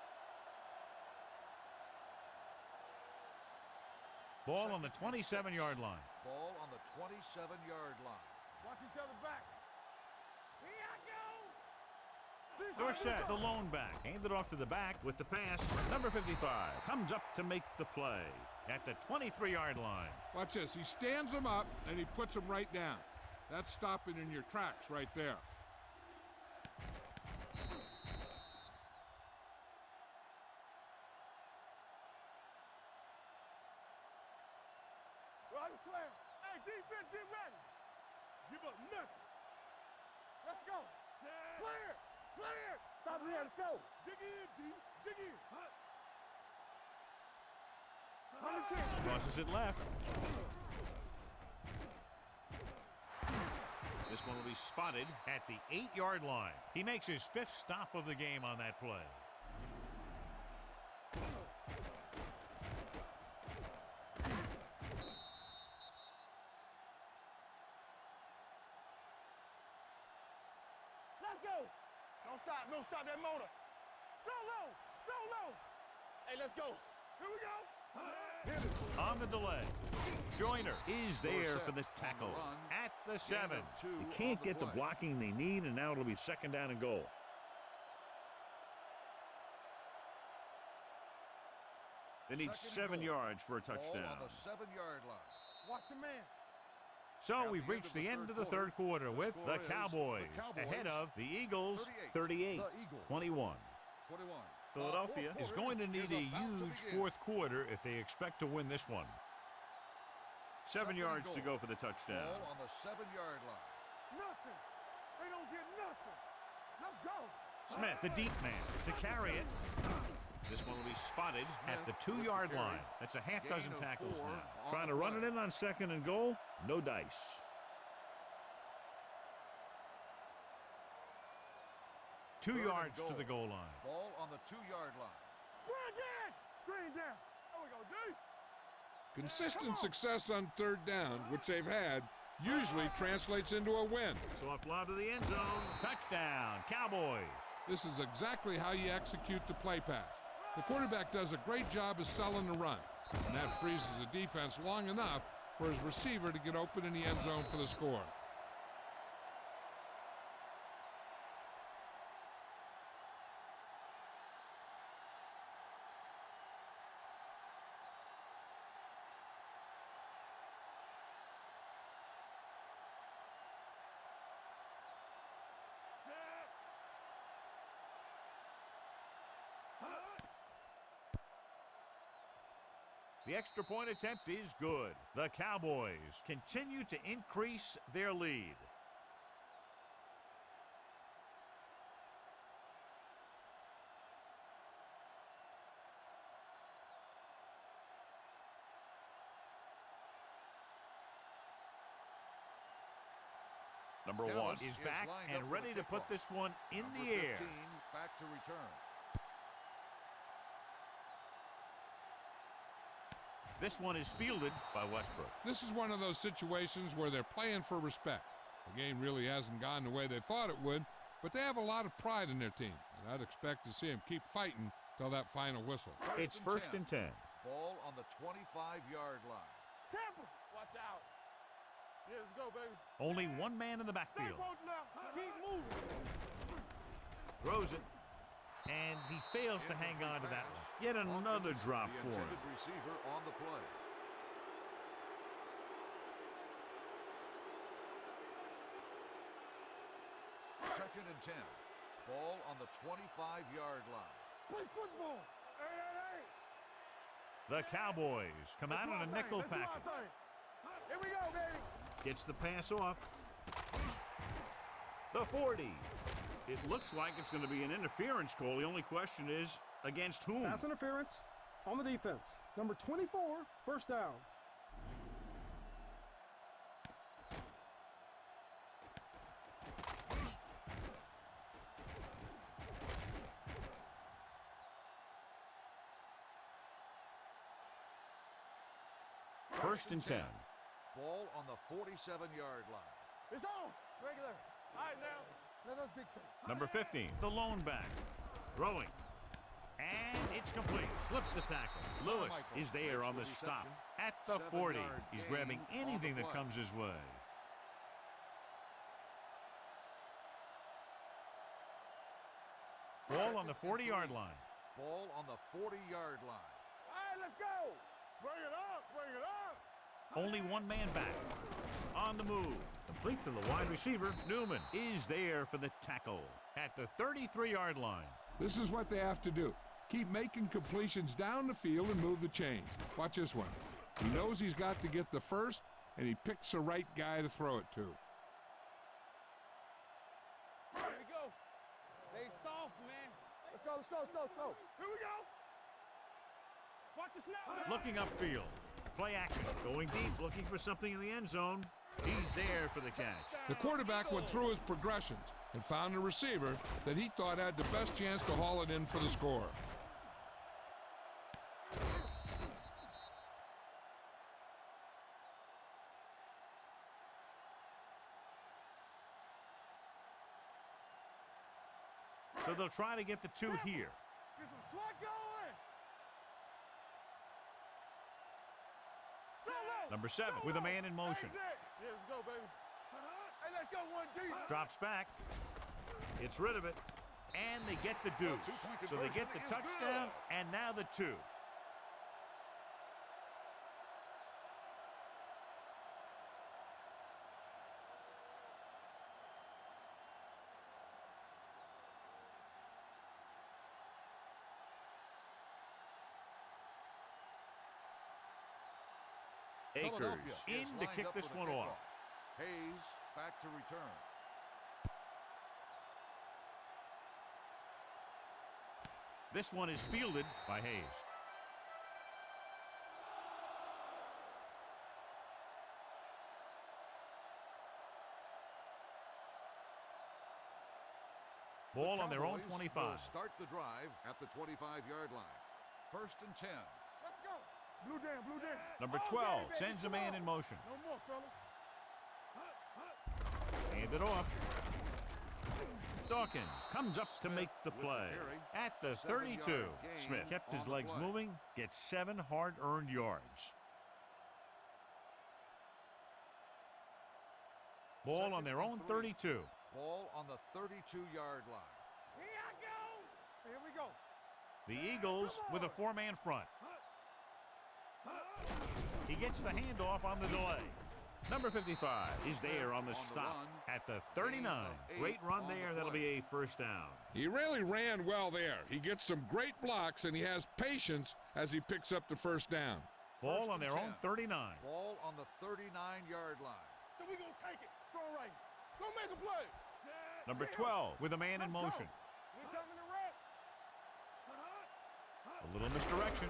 Ball on the 27-yard line. Ball on the 27-yard line. Watch each other back. Here I go. Dorsett, the lone back, handed off to the back with the pass. Number 55 comes up to make the play at the 23-yard line. Watch this. He stands them up, and he puts them right down. That's stopping in your tracks right there. Right slam. Hey, defense, get ready. Give up nothing. Let's go. Clear. Clear. Stop here. Let's go. Dig in, D. Dig in. Crosses it left. This one will be spotted at the 8-yard line. He makes his 5th stop of the game on that play. Let's go. Don't stop. Don't stop that motor. So low. So low. Hey, let's go. Here we go. On the delay, Joyner is there for the tackle at the 7. You can't get the blocking they need, and now it'll be 2nd down and goal. They need 7 yards for a touchdown. Ball on the 7-yard line. Watch your man. So we've reached the end of the third quarter with the Cowboys ahead of the Eagles 38-21. 21. Philadelphia is going to need a huge fourth quarter if they expect to win this one. 7 yards to go for the touchdown. Ball on the 7-yard line. Nothing. They don't get nothing. Let's go. Smith, the deep man, to carry it. This one will be spotted at the 2-yard line. That's a half dozen tackles now. Trying to run it in on 2nd and goal, no dice. 2 yards to the goal line. Ball on the 2-yard line. Run again. Screen down. There we go, D. Consistent success on 3rd down, which they've had, usually translates into a win. Soft lob to the end zone. Touchdown, Cowboys. This is exactly how you execute the play pass. The quarterback does a great job of selling the run, and that freezes the defense long enough for his receiver to get open in the end zone for the score. The extra point attempt is good. The Cowboys continue to increase their lead. Number 1 is back and ready to put this one in the air. 15 back to return. This one is fielded by Westbrook. This is one of those situations where they're playing for respect. The game really hasn't gone the way they thought it would, but they have a lot of pride in their team, and I'd expect to see them keep fighting till that final whistle. It's 1st and 10. Ball on the 25-yard line. Tampa. Watch out. Yeah, let's go, baby. Only one man in the backfield. Stay close now. Keep moving. Throws it, and he fails to hang on to that one. Yet another drop for him. The receiver on the play. Second and 10. Ball on the 25-yard line. Play football. Hey. The Cowboys come out on a nickel package. Here we go, baby. Gets the pass off. The 40. It looks like it's going to be an interference call. The only question is, against whom? Pass interference on the defense. Number 24, 1st down. First and 10. Ball on the 47-yard line. It's on. Regular. All right, now. Let us dictate. Number 15, the lone back. Throwing. And it's complete. Slips the tackle. Lewis is there on the stop. At the 40. He's grabbing anything that comes his way. Ball on the 40-yard line. Ball on the 40-yard line. All right, let's go. Bring it up. Bring it up. Only one man back. On the move. Complete to the wide receiver. Newman is there for the tackle. At the 33-yard line. This is what they have to do. Keep making completions down the field and move the chains. Watch this one. He knows he's got to get the first, and he picks the right guy to throw it to. Here we go. They soft, man. Let's go, let's go, let's go, let's go. Here we go. Watch the snap, man. Looking upfield. Play action. Going deep, looking for something in the end zone. He's there for the catch. The quarterback went through his progressions and found a receiver that he thought had the best chance to haul it in for the score. So they'll try to get the 2 here. Get some slack going. Number 7 with a man in motion. Yeah, let's go, baby. Hey, let's go 1 deep. Drops back. Gets rid of it. And they get the deuce. So they get the touchdown and now the 2. Akers in to kick this one off. Hayes back to return. This one is fielded by Hayes. Ball on their own 25. Start the drive at the 25-yard line. First and 10. Let's go. Blue down, blue down. Number 12 sends a man in motion. No more, fellas. Hand it off. Dawkins comes up to make the play. At the 32, Smith kept his legs moving, gets 7 hard-earned yards. Ball on their own 32. Ball on the 32-yard line. Here I go. Here we go. The Eagles with a 4-man front. He gets the handoff on the delay. Number 55 is there on the stop at the 39. Great run there. That'll be a first down. He really ran well there. He gets some great blocks, and he has patience as he picks up the first down. Ball on their own 39. Ball on the 39-yard line. So we're going to take it. Strong right. Go make a play. Number 12 with a man in motion. We're coming to wreck. A little misdirection.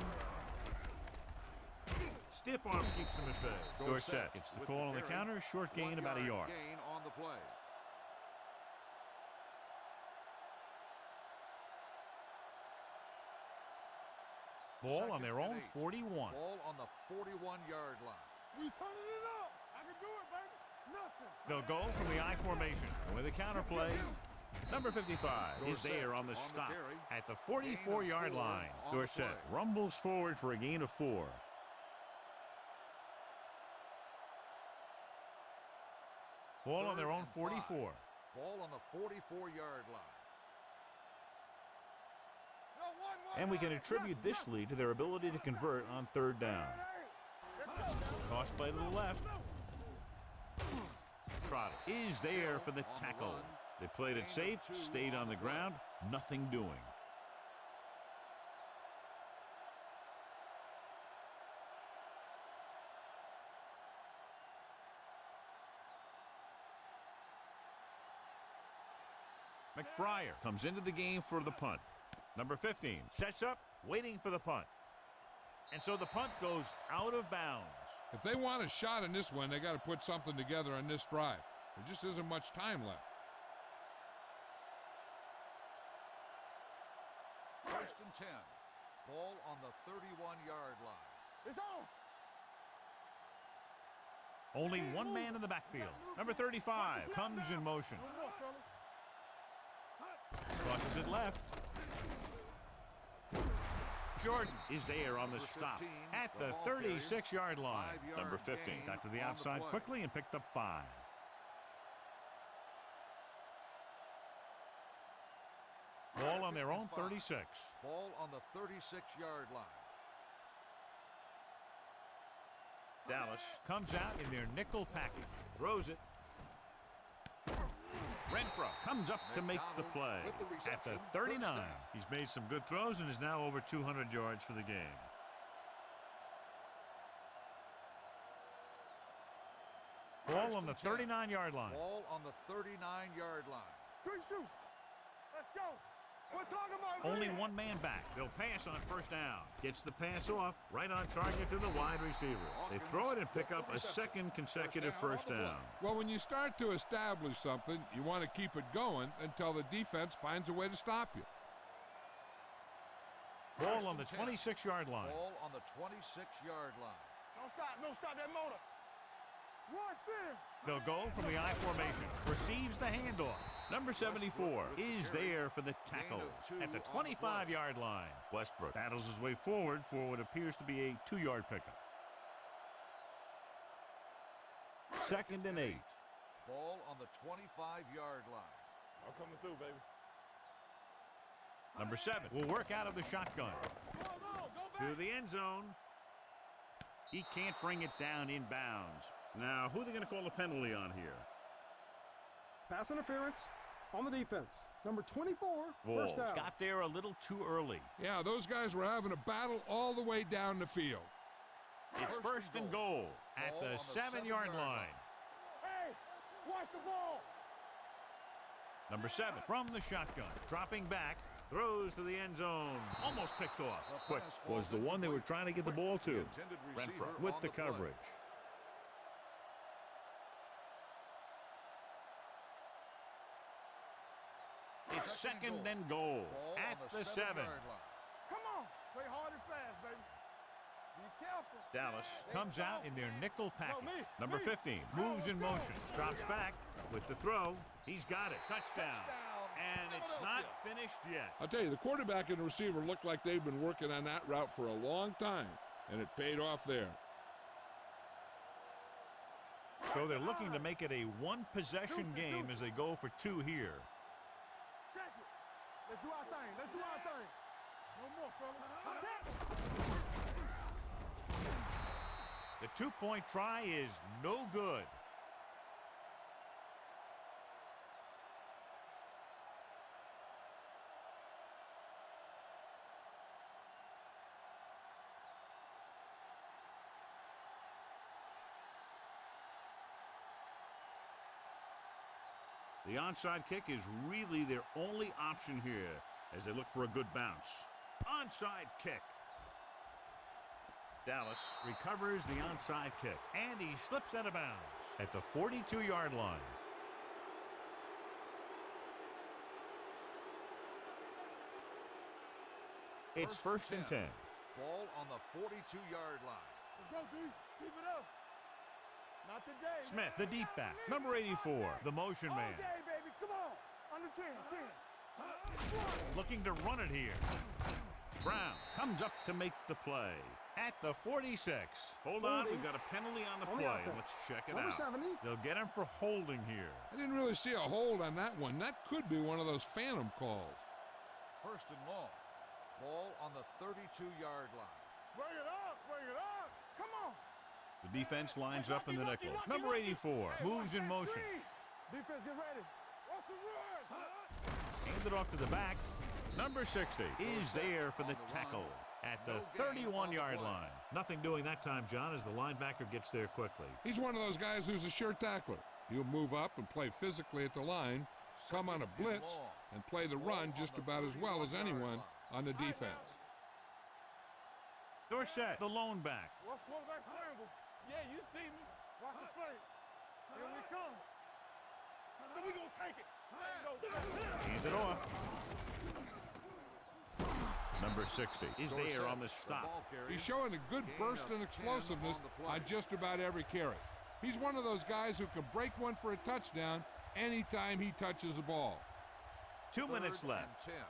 Stiff arm keeps him at bay. Dorsett gets the call on the counter. Short gain, about a yard. Gain on the play. Ball on their own 41. Ball on the 41-yard line. We turning it up. I can do it, baby. Nothing. They'll go from the I formation. And with a counter play, number 55 is there on the stop at the 44-yard line. Dorsett rumbles forward for a gain of 4. Ball on their own 44. Ball on the 44-yard line. And we can attribute this lead to their ability to convert on 3rd down. Toss play to the left. Trotter is there for the tackle. They played it safe, stayed on the ground, nothing doing. McBriar comes into the game for the punt. Number 15 sets up, waiting for the punt. And so the punt goes out of bounds. If they want a shot in this one, they got to put something together on this drive. There just isn't much time left. First and 10. Ball on the 31-yard line. It's on. Only one man in the backfield. Number 35 comes in motion. Crosses it left. Jordan is there on the stop at the 36-yard line. Number 15 got to the outside quickly and picked up 5. Ball on their own 36. Ball on the 36-yard line. Dallas comes out in their nickel package. Throws it. Renfro comes up to make the play at the 39. He's made some good throws and is now over 200 yards for the game. Ball on the 39-yard line. Ball on the 39-yard line. Good shoot. Let's go. We're talking about Only one man back. They'll pass on first down. Gets the pass off, right on target to the wide receiver. They throw it and pick up a second consecutive first down. Well, when you start to establish something, you want to keep it going until the defense finds a way to stop you. Ball on the 26-yard line. Ball on the 26-yard line. Don't stop that motor. Rush in. They'll go from the I formation. Receives the handoff. Number 74 is there for the tackle at the 25-yard line. Westbrook battles his way forward for what appears to be a 2-yard pickup. 2nd and 8. Ball on the 25-yard line. I'm coming through, baby. Number 7 will work out of the shotgun. To the end zone. He can't bring it down inbounds. Now, who are they going to call a penalty on here? Pass interference on the defense. Number 24, Vols first down. got there a little too early. Yeah, those guys were having a battle all the way down the field. It's first and goal at the 7-yard line. Hey, watch the ball. Number 7 from the shotgun. Dropping back. Throws to the end zone. Almost picked off. Quick was the one they were trying to get the ball to. Renfro With the coverage. It's second and goal at the 7. Come on. Play hard and fast, baby. Be careful. Dallas comes out in their nickel package. Number 15 moves in motion. Drops back with the throw. He's got it. Touchdown. And it's not finished yet. I'll tell you, the quarterback and the receiver look like they've been working on that route for a long time, and it paid off there. So they're looking to make it a one-possession game as they go for 2 here. Check it. Let's do our thing. Let's do our thing. No more, fellas. The 2-point try is no good. The onside kick is really their only option here as they look for a good bounce. Onside kick. Dallas recovers the onside kick, and he slips out of bounds at the 42-yard line. It's first and 10. Ball on the 42-yard line. Let's go, D. Keep it up. Not today. Smith, the deep back. Number 84, the motion man. All day, baby. Come on. Under 10. Looking to run it here. Brown comes up to make the play at the 46. Hold on, we've got a penalty on the play. Let's check it Number out. 70. They'll get him for holding here. I didn't really see a hold on that one. That could be one of those phantom calls. First and long. Ball on the 32-yard line. Bring it up. Bring it up. Come on. The defense lines up in the nickel. Number 84 moves in motion. Defense, get ready. What's the run? Handed off to the back. Number 60 is there for the tackle at the 31-yard line. Nothing doing that time, John, as the linebacker gets there quickly. He's one of those guys who's a sure tackler. He'll move up and play physically at the line, come on a blitz, and play the run just about as well as anyone on the defense. Dorsett, the lone back. What's quarterback scramble? Yeah, you see me. Watch the play. Here we come. So we gonna take it. Handed off. Number 60 is there on the stop. He's showing a good burst and explosiveness on just about every carry. He's one of those guys who can break one for a touchdown anytime he touches the ball. 2 minutes left. And 10.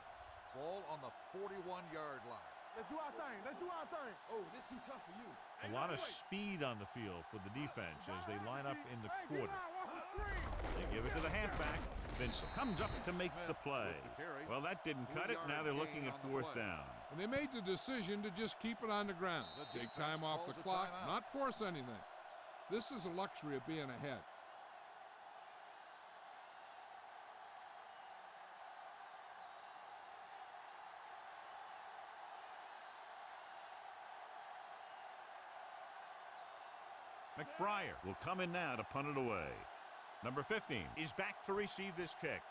Ball on the 41-yard line. Let's do our thing. Let's do our thing. Oh, this too tough for you. A lot of speed on the field for the defense as they line up in the quarter. They give it to the halfback. Vincent comes up to make the play. Well, that didn't cut it. Now they're looking at fourth down. And they made the decision to just keep it on the ground. Take time off the clock, not force anything. This is a luxury of being ahead. McBriar will come in now to punt it away. Number 15 is back to receive this kick.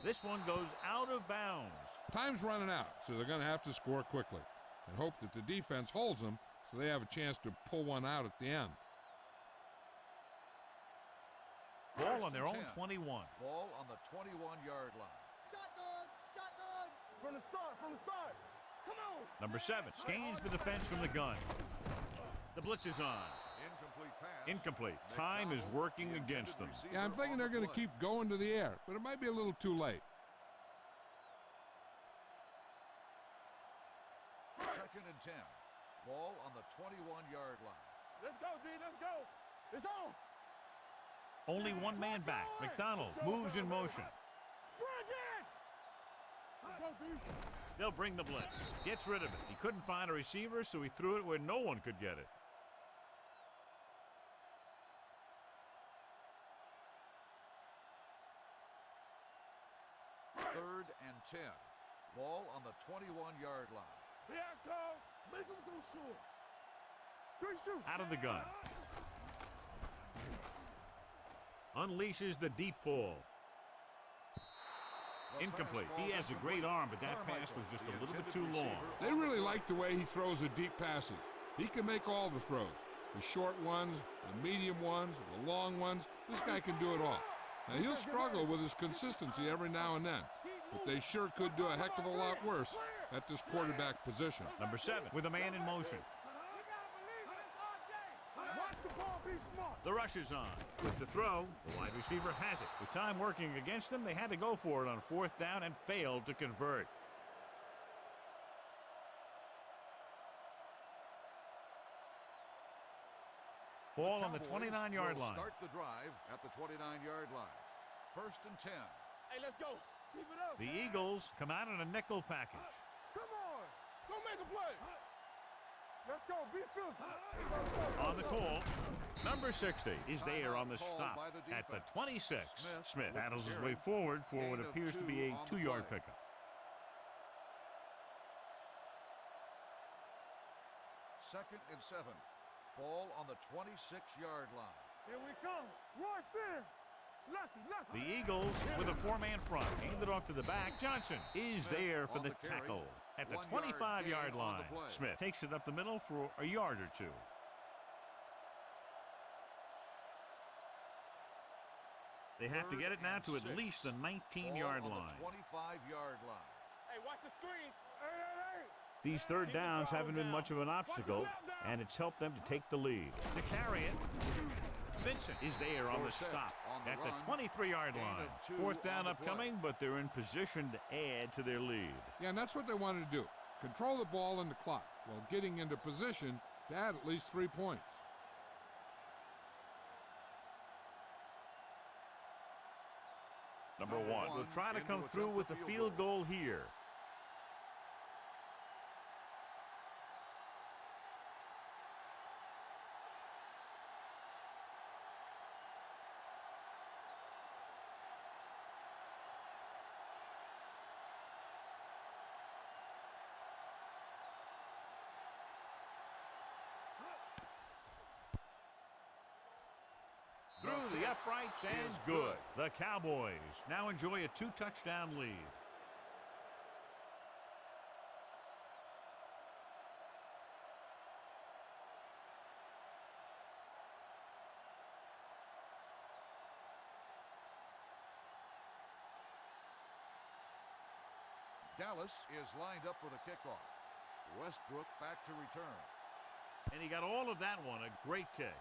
This one goes out of bounds. Time's running out, so they're going to have to score quickly and hope that the defense holds them so they have a chance to pull one out at the end. Ball on their own 21. Ball on the 21-yard line. Shotgun. Shotgun. From the start. From the start. Come on. Number 7 scans the defense from the gun. The blitz is on. Incomplete pass. Incomplete. Time is working against them. Yeah, I'm thinking they're going to keep going to the air, but it might be a little too late. Second and 10. Ball on the 21-yard line. Let's go, D. Let's go. It's on. Only one man back. McDonald moves in motion. Bring it. Let's go, D. They'll bring the blitz. Gets rid of it. He couldn't find a receiver, so he threw it where no one could get it. Third and 10. Ball on the 21-yard line. Here I go. Make him go short. Good shoot. Out of the gun. Unleashes the deep ball. Incomplete. He has a great arm, but that pass was just a little bit too long. They really like the way he throws the deep passes. He can make all the throws. The short ones, the medium ones, the long ones. This guy can do it all. Now, he'll struggle with his consistency every now and then, but they sure could do a heck of a lot worse at this quarterback position. Number 7 with a man in motion. Watch the ball. Be smart. The rush is on. With the throw, the wide receiver has it. With time working against them, they had to go for it on fourth down and failed to convert. Ball on the 29-yard line. Start the drive at the 29-yard line. First and 10. Hey, let's go. Keep it up. The Eagles come out in a nickel package. Come on. Go make a play. Let's go. Be physical. On the call, number 60 is there on the Timeout stop called by the at the defense. 26. Smith with battles the his carry. way forward for what Gain of appears to 2 be a on the 2-yard play. pickup. Second and 7. Ball on the 26-yard line. Here we come. Rush in. Lucky. The Eagles with a 4-man front. Handed off to the back. Johnson is Smith there for on the the carry. tackle at the 1 yard 25-yard gain on line. the play. Smith takes it up the middle for a yard or two. They have to get it now to at least the 19-yard Ball on line. the 25-yard line. Hey, watch the screen. Hey. These third downs haven't been much of an obstacle, and it's helped them to take the lead. To carry it, Vincent is there on the stop at the 23-yard line. Fourth down upcoming, but they're in position to add to their lead. Yeah, and that's what they wanted to do. Control the ball and the clock while getting into position to add at least 3 points. Number 1 will try to come through with the field goal here. Through the uprights and good. The Cowboys now enjoy a 2-touchdown lead. Dallas is lined up for the kickoff. Westbrook back to return. And he got all of that one. A great kick.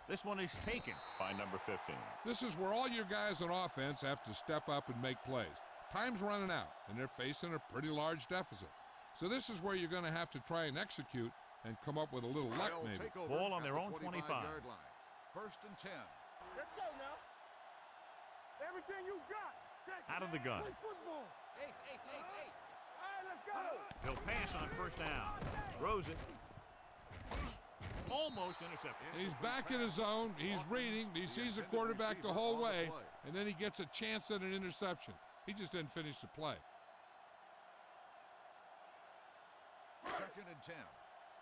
This one is taken by number 15. This is where all your guys on offense have to step up and make plays. Time's running out, and they're facing a pretty large deficit. So this is where you're going to have to try and execute and come up with a little luck, maybe. Ball on their own 25. Line. First and 10. Let's go now. Everything you got. Check Out of the gun. Play football. Ace, ace, ace, ace. All right, let's go. He'll pass on first down. Throws it. Almost intercepted. He's back in his zone. He's reading. He sees the quarterback the whole way, and then he gets a chance at an interception. He just didn't finish the play. Second and 10.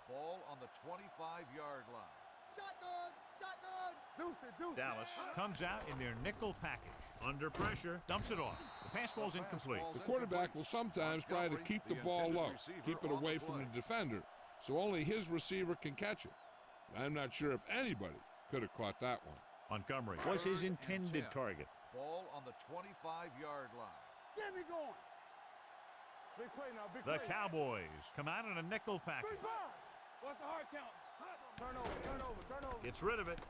Ball on the 25-yard line. Shotgun, shotgun. Deuce it, deuce it. Dallas comes out in their nickel package. Under pressure, dumps it off. The pass falls incomplete. The quarterback will sometimes try to keep the ball low, keep it away from the defender, so only his receiver can catch it. I'm not sure if anybody could have caught that one. Montgomery was his intended target. Ball on the 25-yard line. Get me going. Big play now, big The play. Cowboys come out in a nickel package. What's the hard count? Turn over. Gets rid of it.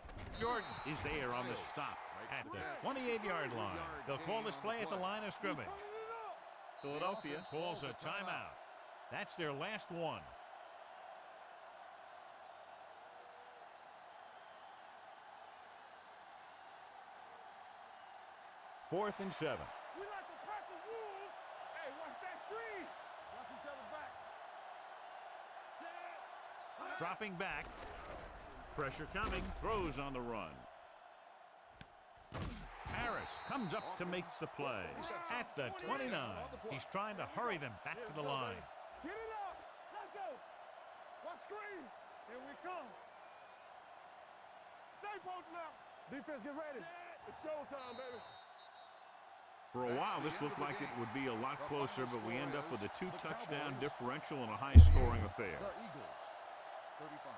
Jordan is there on the stop at the 28-yard line. They'll call this play at the line of scrimmage. Philadelphia calls a timeout. That's their last one. Fourth and 7. We like to pack the wolves. Hey, watch that screen. Watch each other back. Dropping back. Pressure coming. Throws on the run. Harris comes up to make the play. At the 29. He's trying to hurry them back to the line. Get it up. Let's go. Watch screen. Here we come. Stay posted up. Defense, get ready. It's showtime, baby. For a while, this looked like it would be a lot closer, but we end up with a 2-touchdown differential and a high-scoring affair. The Eagles, 35.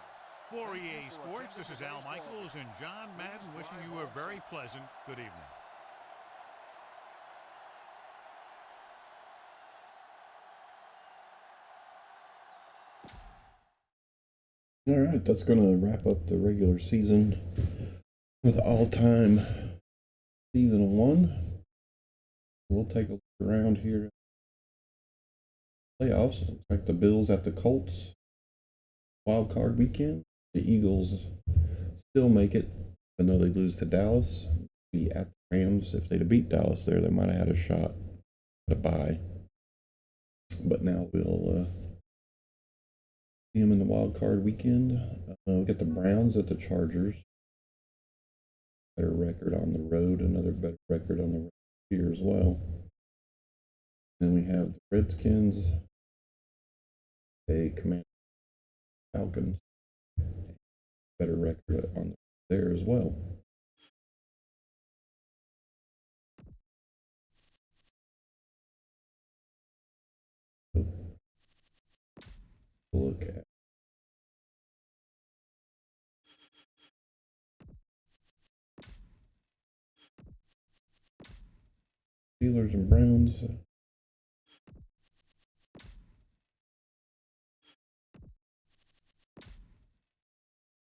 For EA Sports, this is Al Michaels and John Madden wishing you a very pleasant good evening. All right, that's going to wrap up the regular season with all-time season 1. We'll take a look around here. Playoffs, looks like the Bills at the Colts. Wild card weekend. The Eagles still make it, even though they lose to Dallas. Be at the Rams. If they'd have beat Dallas there, they might have had a shot at a bye. But now we'll see them in the wild card weekend. We got the Browns at the Chargers. Better record on the road. Another better record on the road here as well. Then we have the Redskins. They command Falcons. Better record on there as well. Look at Steelers and Browns.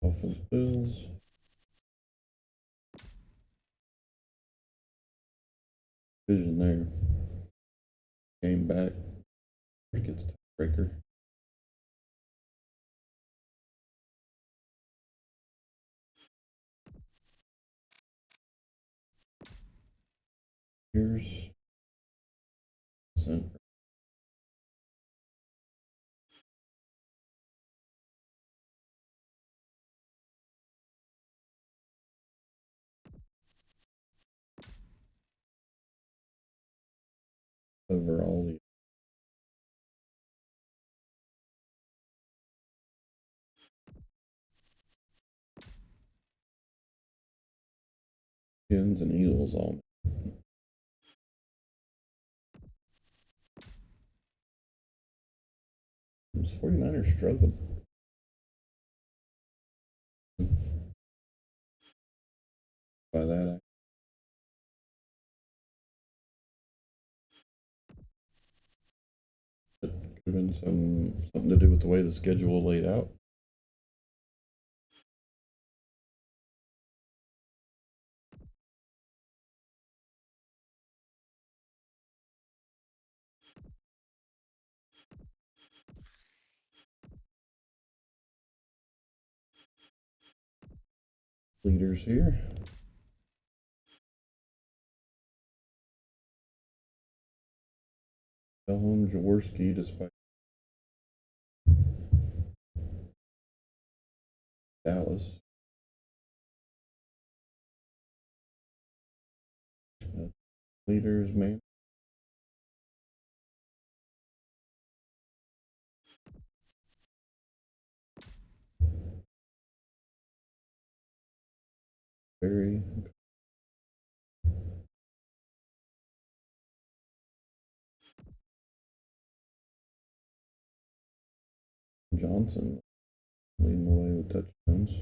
Dolphins, Bills. Division there. Game back. Gets the tiebreaker. Here's center. Over all the Skins and Eagles all. Those 49ers struggled. By that, been something to do with the way the schedule laid out. Leaders here. Elham Jaworski, despite Dallas. Leaders, man. Barry. Johnson leading the way with touchdowns.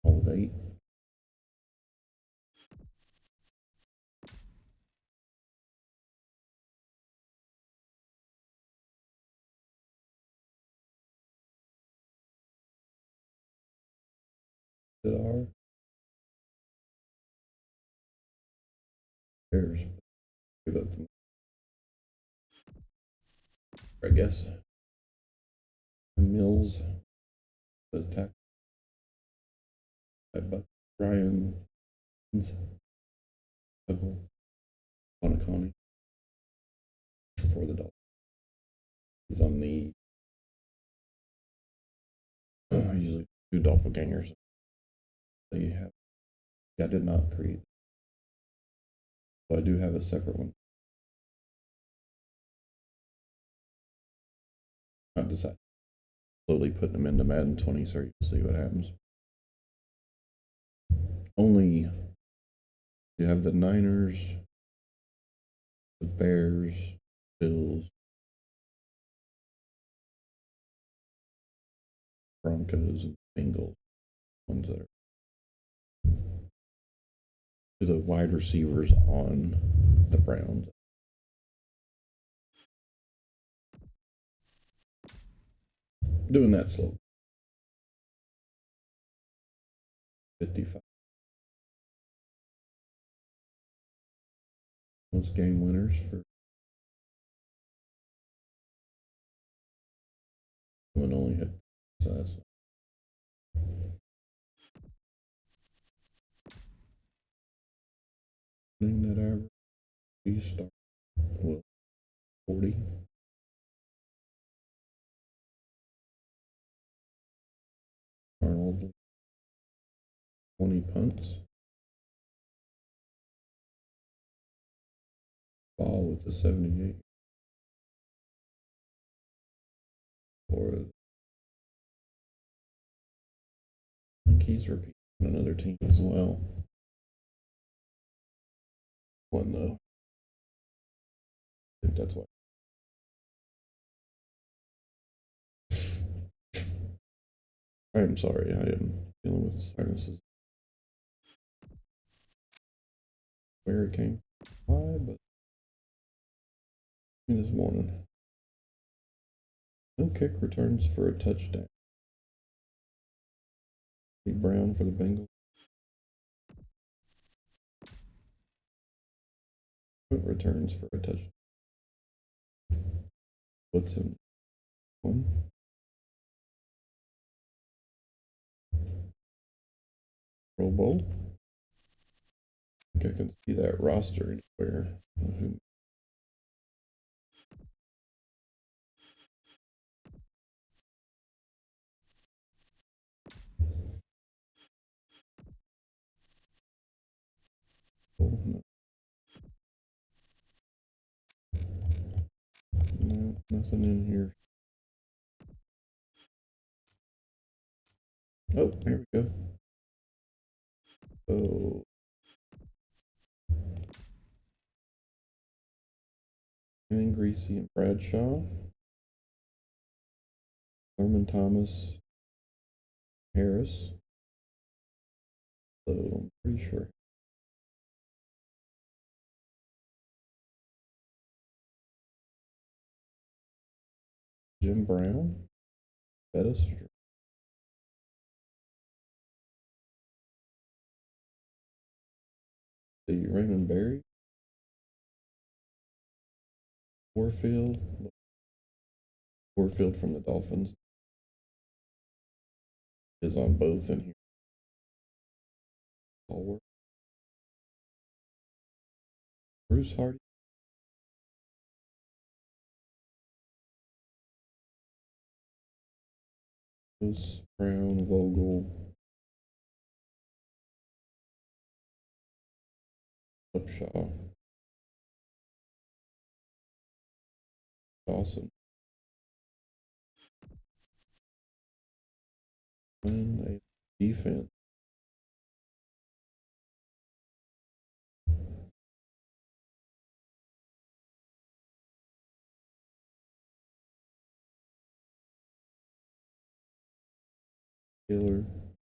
All with 8. That are Bears give up the, I guess. Mills, the attack by Brian Huggle, Connie for the dog. He's on the usually 2 doppelgangers. They have. I did not create. So I do have a separate one. I've decided slowly putting them into Madden 23 to see what happens. Only you have the Niners, the Bears, Bills, Broncos, and Bengals. Ones that are the wide receivers on the Browns. Doing that slow. 55. Most game winners for one only hit. So that's that average. We start with 40. Arnold 20 punts. Ball with the 78. Or I think he's repeating another team as well. One though. I think that's why. I'm sorry, I am dealing with sinuses. Where it came from, why, but this morning. No kick returns for a touchdown. Brown for the Bengals. Returns for a touchdown. Woodson. 1. Pro Bowl. I think I can see that roster anywhere. Oh, no. No, nothing in here. Oh, there we go. So Manning, Greasy, and Bradshaw. Thurman, Thomas, Harris, So I'm pretty sure. Jim Brown, Bettis, the Raymond Berry, Warfield from the Dolphins is on both in here. Hallworth. Bruce Hardy. Bruce Brown, Vogel, Upshaw, Dawson. And a defense. Taylor.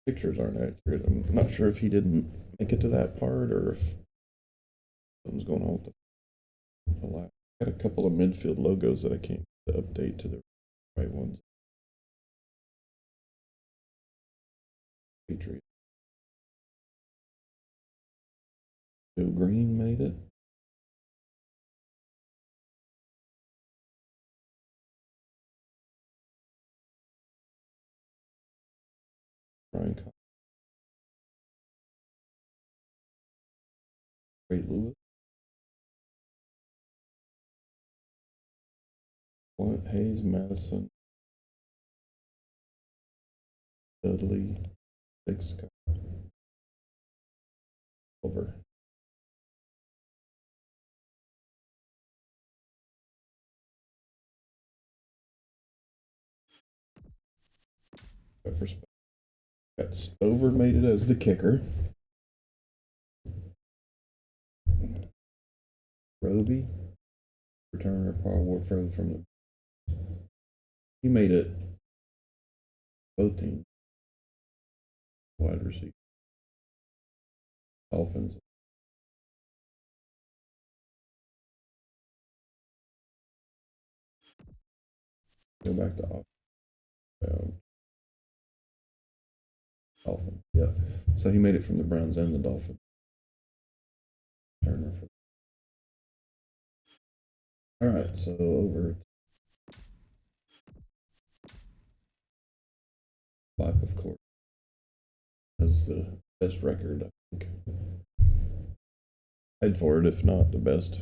Pictures aren't accurate. I'm not sure if he didn't make it to that part or if something's going on with the last. Got a couple of midfield logos that I can't update to the right ones. Patriots. Joe Green made it. Brian Cox. Ray Lewis. Clint Hayes, Madison. Dudley. Big Scott. Over. Got Stover made it as the kicker. Roby, returner, Paul Warfield from the. He made it. Both teams. Wide receiver. Dolphins. Go back to Dolphins. Yeah. So he made it from the Browns and the Dolphins. Turner. All right. So over. Black, of course, has the best record, I think. Head for it, if not the best.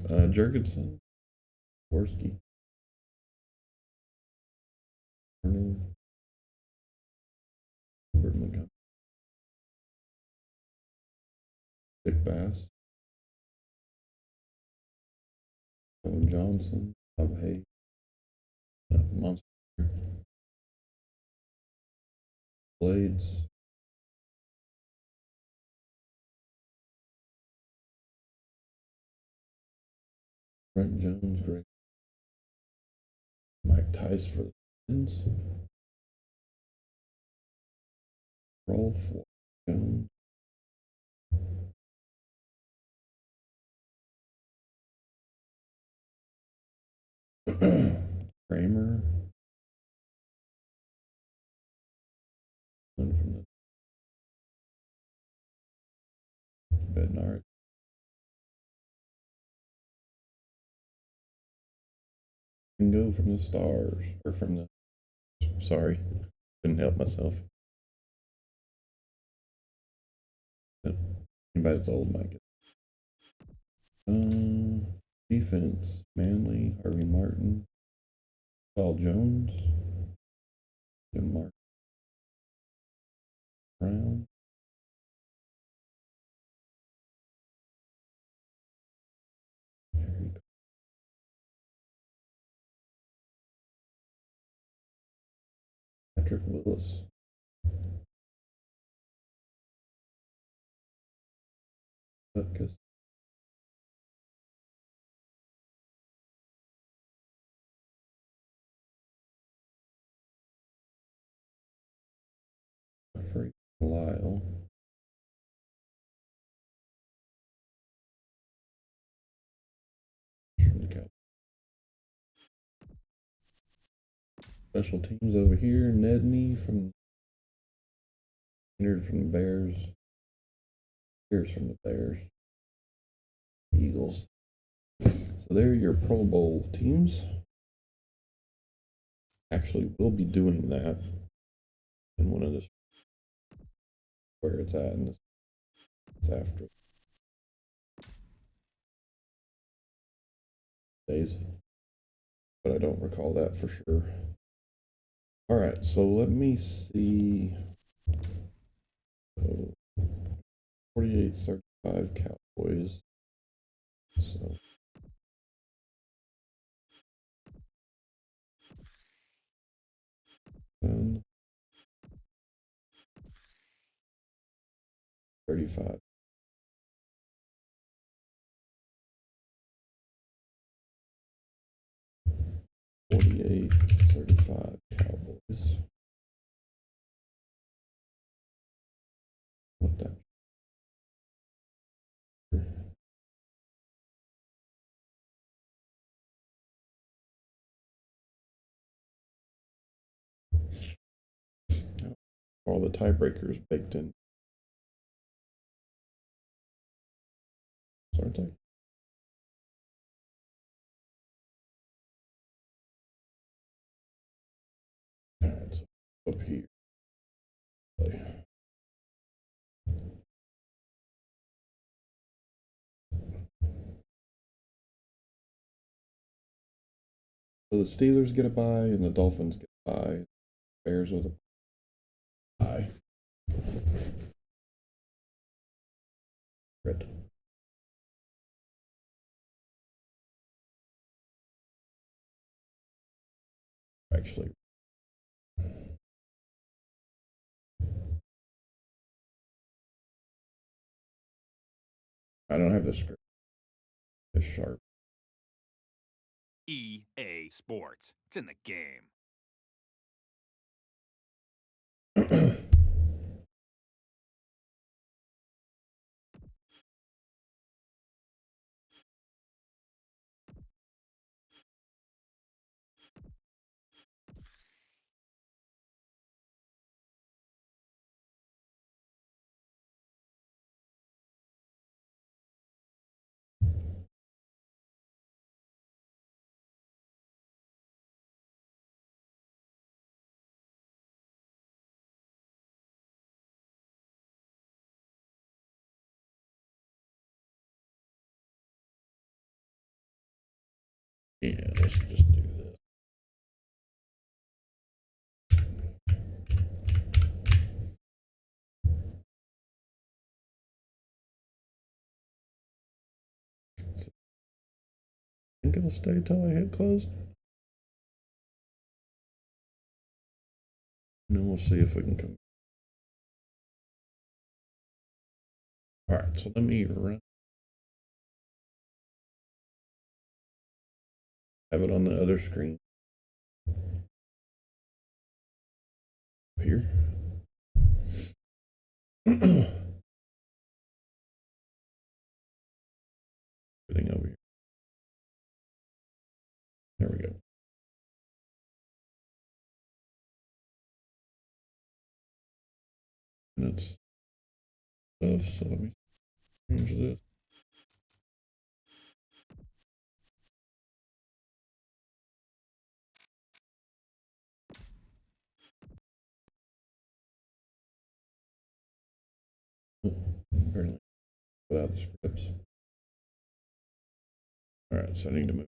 Jurgensen, Worski, Montgomery, Dick Bass, Owen Johnson, Bob Hay, Monster, Blades, Brent Jones, Greg, Mike Tice for the Twins, Rolf Jones, Kramer, one from the Bednar, Bingo from the Stars, or from the. Sorry, couldn't help myself. Anybody that's old might get. Defense: Manley, Harvey Martin, Paul Jones, Jim Mark Brown, Patrick Willis, Butkus, Free, Lyle. From the Cowboys. Special teams over here. Nedney from Leonard from the Bears. Here's from the Bears. Eagles. So they're your Pro Bowl teams. Actually, we'll be doing that in one of this where it's at, and it's after days, but I don't recall that for sure. All right, so let me see. So 48-35 Cowboys. So and 35. Forty-eight, 35 Cowboys. What that? All the tiebreakers baked in, aren't they? All right, so up here. So the Steelers get a bye and the Dolphins get a bye. Bears with a bye. Red. Actually, I don't have the script. It's sharp. EA Sports. It's in the game. Yeah, let's just do this. I think it'll stay till I hit close. And then we'll see if we can come. All right, so let me run. Have it on the other screen. Here. Everything over here. There we go. And it's stuff, so let me change this. Apparently, without the scripts. All right, so I need to move.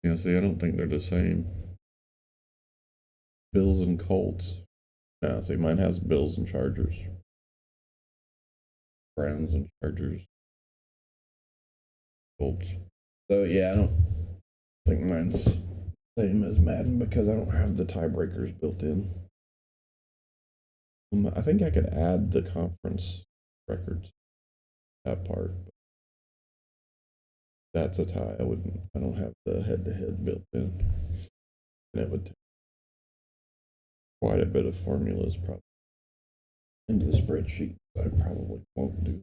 Yeah, see, I don't think they're the same. Bills and Colts. Yeah, see, mine has Bills and Chargers. Browns and Chargers. Colts. So yeah, I don't think mine's the same as Madden because I don't have the tiebreakers built in. I think I could add the conference records. that part. That's a tie. I don't have the head-to-head built in. And it would take quite a bit of formulas probably into the spreadsheet. I probably won't do.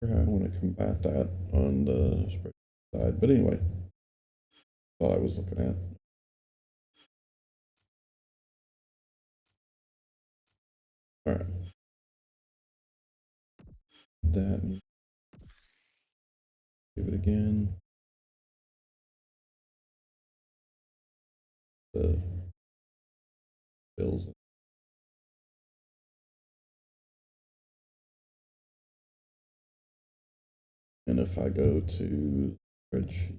I want to combat that on the spreadsheet side. But anyway, that's all I was looking at. All right. That. Give it again. The bills. And if I go to spreadsheet,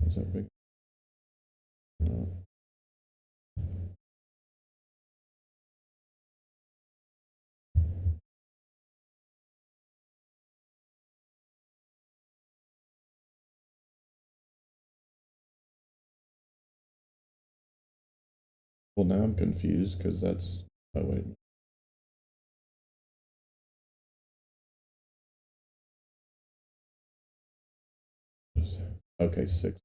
is that big? No. Well, now I'm confused because that's. Oh, wait. Okay, 6.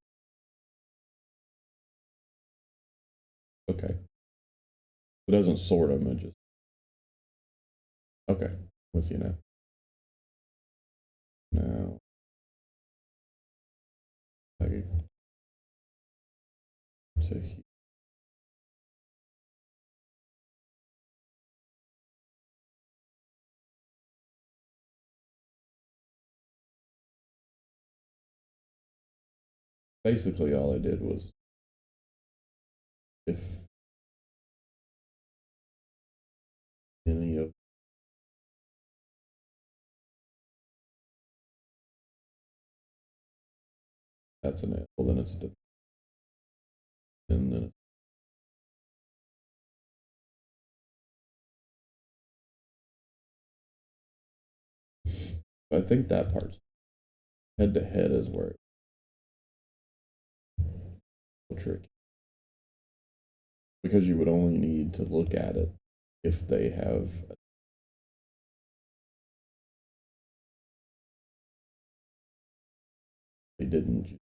Okay. It doesn't sort them, it just. Okay, with you now. Now. I to here. Basically, all I did was if any of that's an well, then it's a and then I think that part's head to head is where it's tricky because you would only need to look at it if they have they didn't.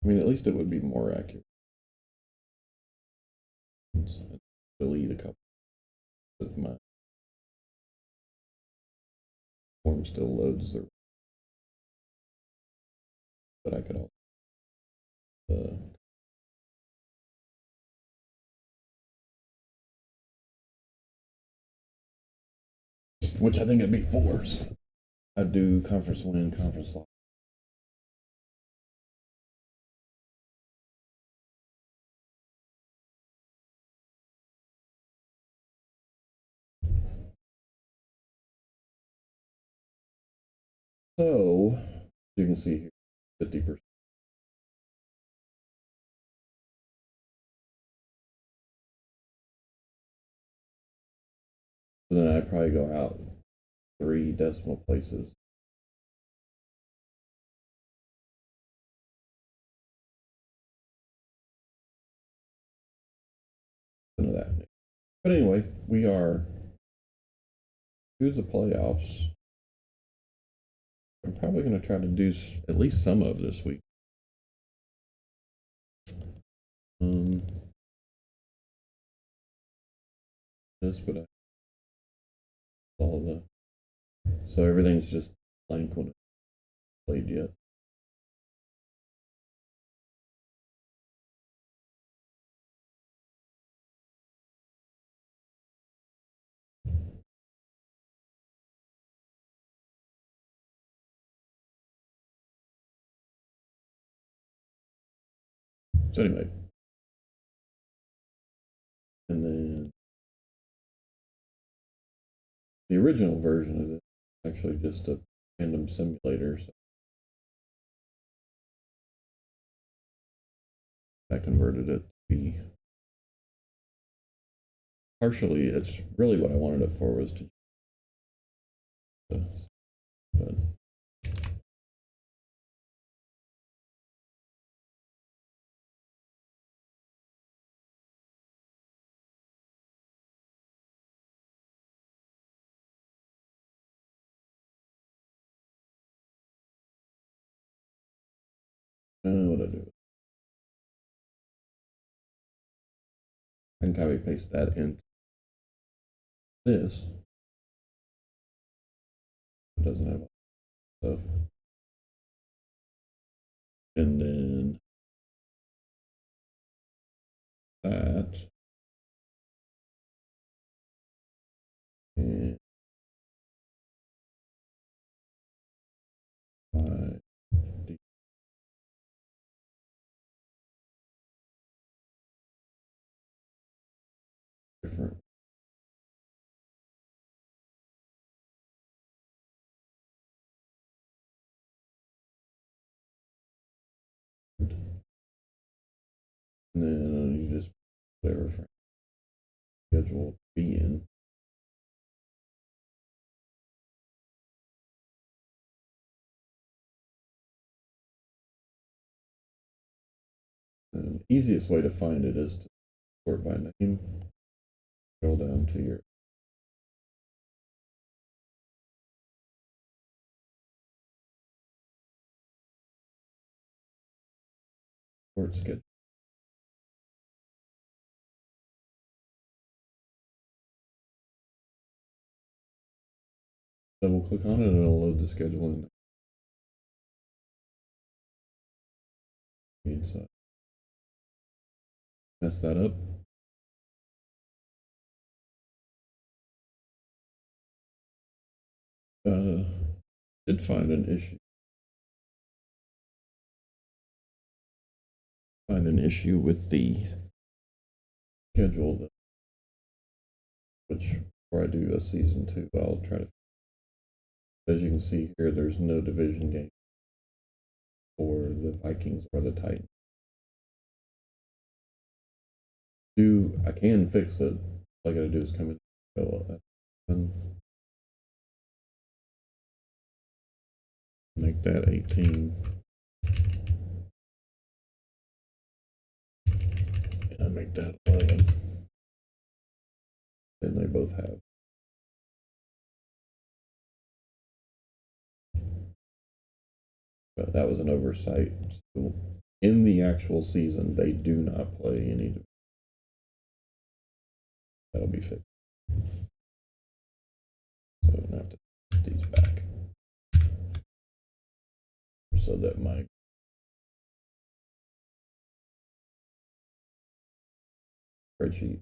I mean, at least it would be more accurate. Delete a couple of my form still loads the, but I could also which I think it'd be 4s. I'd do conference win, conference loss. So you can see here 50%. So then I'd probably go out 3 decimal places. Into that. But anyway, we are to the playoffs. I'm probably going to try to do at least some of this week. This, but all the so everything's just blank when it's played yet. So anyway, and then the original version of this actually just a random simulator. So I converted it to be partially. It's really what I wanted it for was to. But what I do? I can copy paste that into this. It doesn't have stuff. And then that. And different. And then you just whatever schedule to be in. And the easiest way to find it is to sort by name. Scroll down to your sport schedule. Double click on it and it'll load the schedule in there. So mess that up. Did find an issue. Find an issue with the schedule that, which before I do a season 2, I'll try to. As you can see here, there's no division game for the Vikings or the Titans. I can fix it. All I gotta do is come in. Make that 18. And I make that 11. And they both have. But that was an oversight. So in the actual season, they do not play any. That'll be fixed. So I'm gonna have to put these back so that my spreadsheet.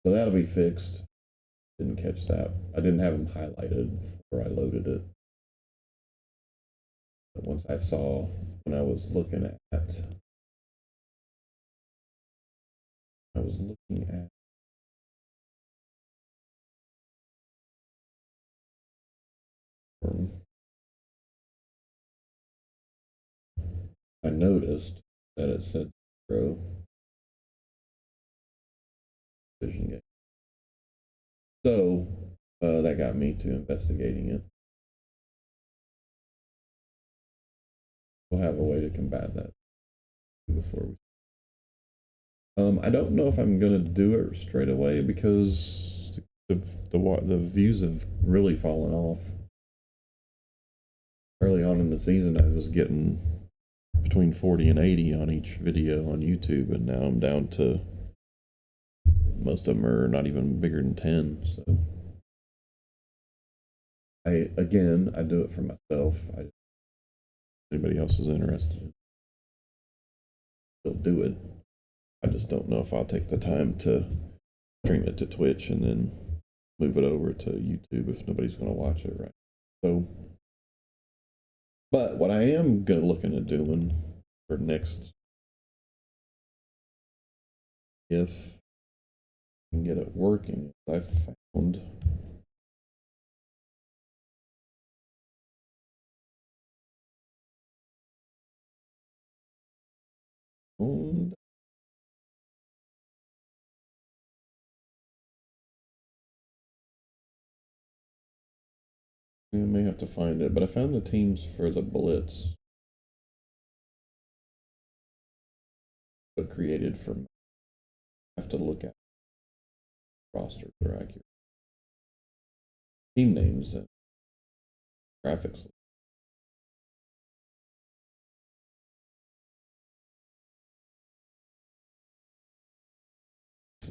So that'll be fixed. Didn't catch that. I didn't have them highlighted before I loaded it. But once I saw when I was looking at I noticed that it said 0 vision game. So that got me to investigating it. We'll have a way to combat that before we. I don't know if I'm gonna do it straight away because the views have really fallen off. Early on in the season, I was getting between 40 and 80 on each video on YouTube, and now I'm down to most of them are not even bigger than 10. So I do it for myself. Anybody else is interested, they'll do it. I just don't know if I'll take the time to stream it to Twitch and then move it over to YouTube if nobody's going to watch it, right? So, but what I am looking at doing for next, if I can get it working, I found owned. I may have to find it, but I found the teams for the Blitz. But created from. I have to look at rosters that are accurate. Team names and graphics.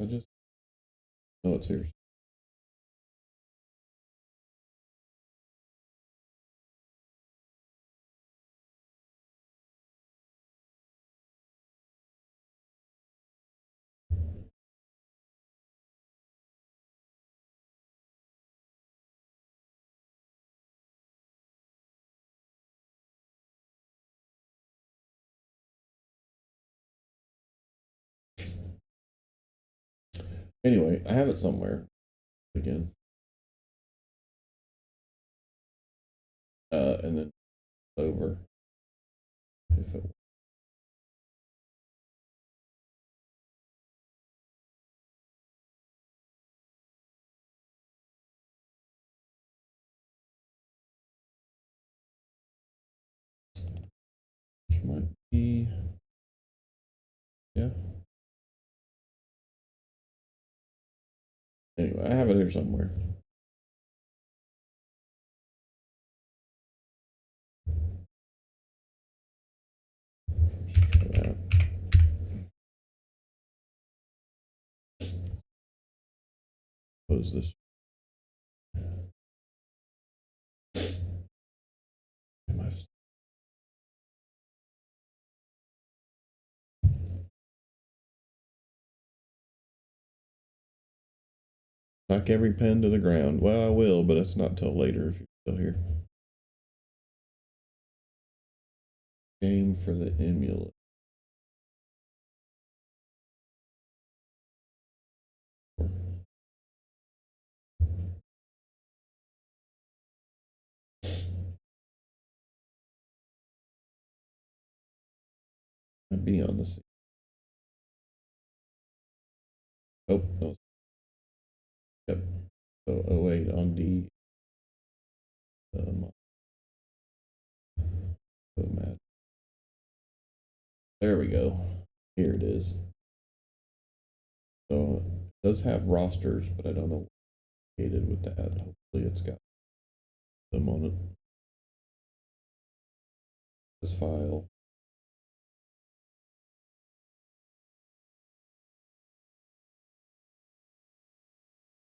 I just know it's here. Anyway, I have it somewhere. Again. And then over. If it might be, yeah. Anyway, I have it here somewhere. Close this. Knock every pen to the ground. Well, I will, but it's not till later if you're still here. Game for the emulator. I'd be on the scene. Oh, no. Yep. So 08 on D. So mad. There we go. Here it is. So it does have rosters, but I don't know what it's with that. Hopefully it's got them on it. This file.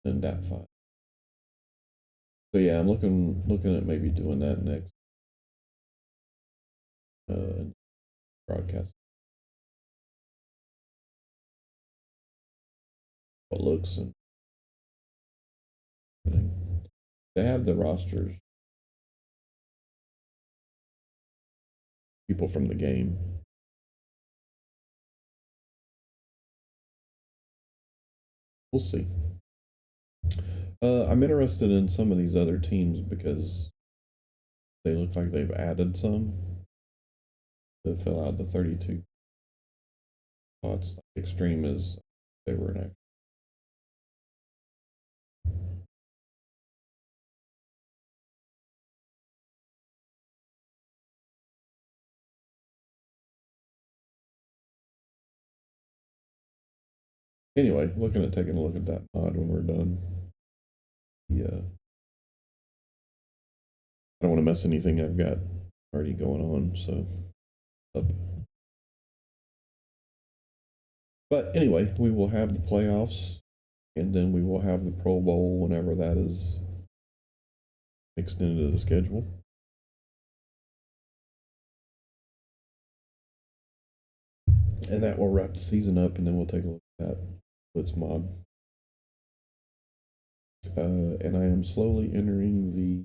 And that file. So yeah, I'm looking at maybe doing that next broadcast. What looks and everything. They have the rosters. People from the game. We'll see. I'm interested in some of these other teams because they look like they've added some to fill out the 32 spots. Extreme as they were in. Anyway, taking a look at that mod when we're done. Yeah. I don't want to mess anything I've got already going on, so up. But anyway, we will have the playoffs, and then we will have the Pro Bowl whenever that is mixed into the schedule. And that will wrap the season up, and then we'll take a look at that Blitz mod. And I am slowly entering the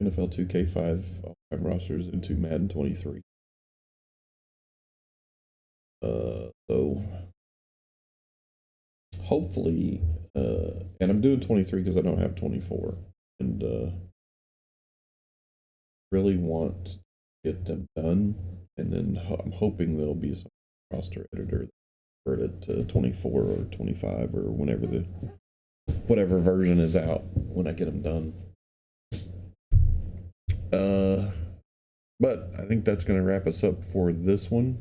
NFL 2K5 rosters into Madden 23. So hopefully, and I'm doing 23 because I don't have 24, and really want to get them done, and then I'm hoping there'll be some roster editor for it to 24 or 25 or whatever version is out when I get them done. But I think that's going to wrap us up for this one.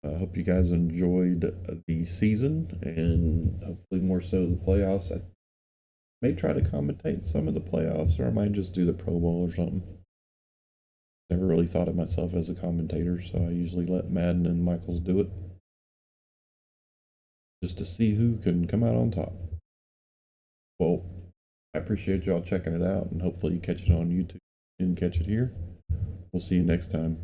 I hope you guys enjoyed the season, and hopefully more so the playoffs. I may try to commentate some of the playoffs, or I might just do the Pro Bowl or something. Never really thought of myself as a commentator, so I usually let Madden and Michaels do it, just to see who can come out on top. Well, I appreciate y'all checking it out, and hopefully you catch it on YouTube and catch it here. We'll see you next time.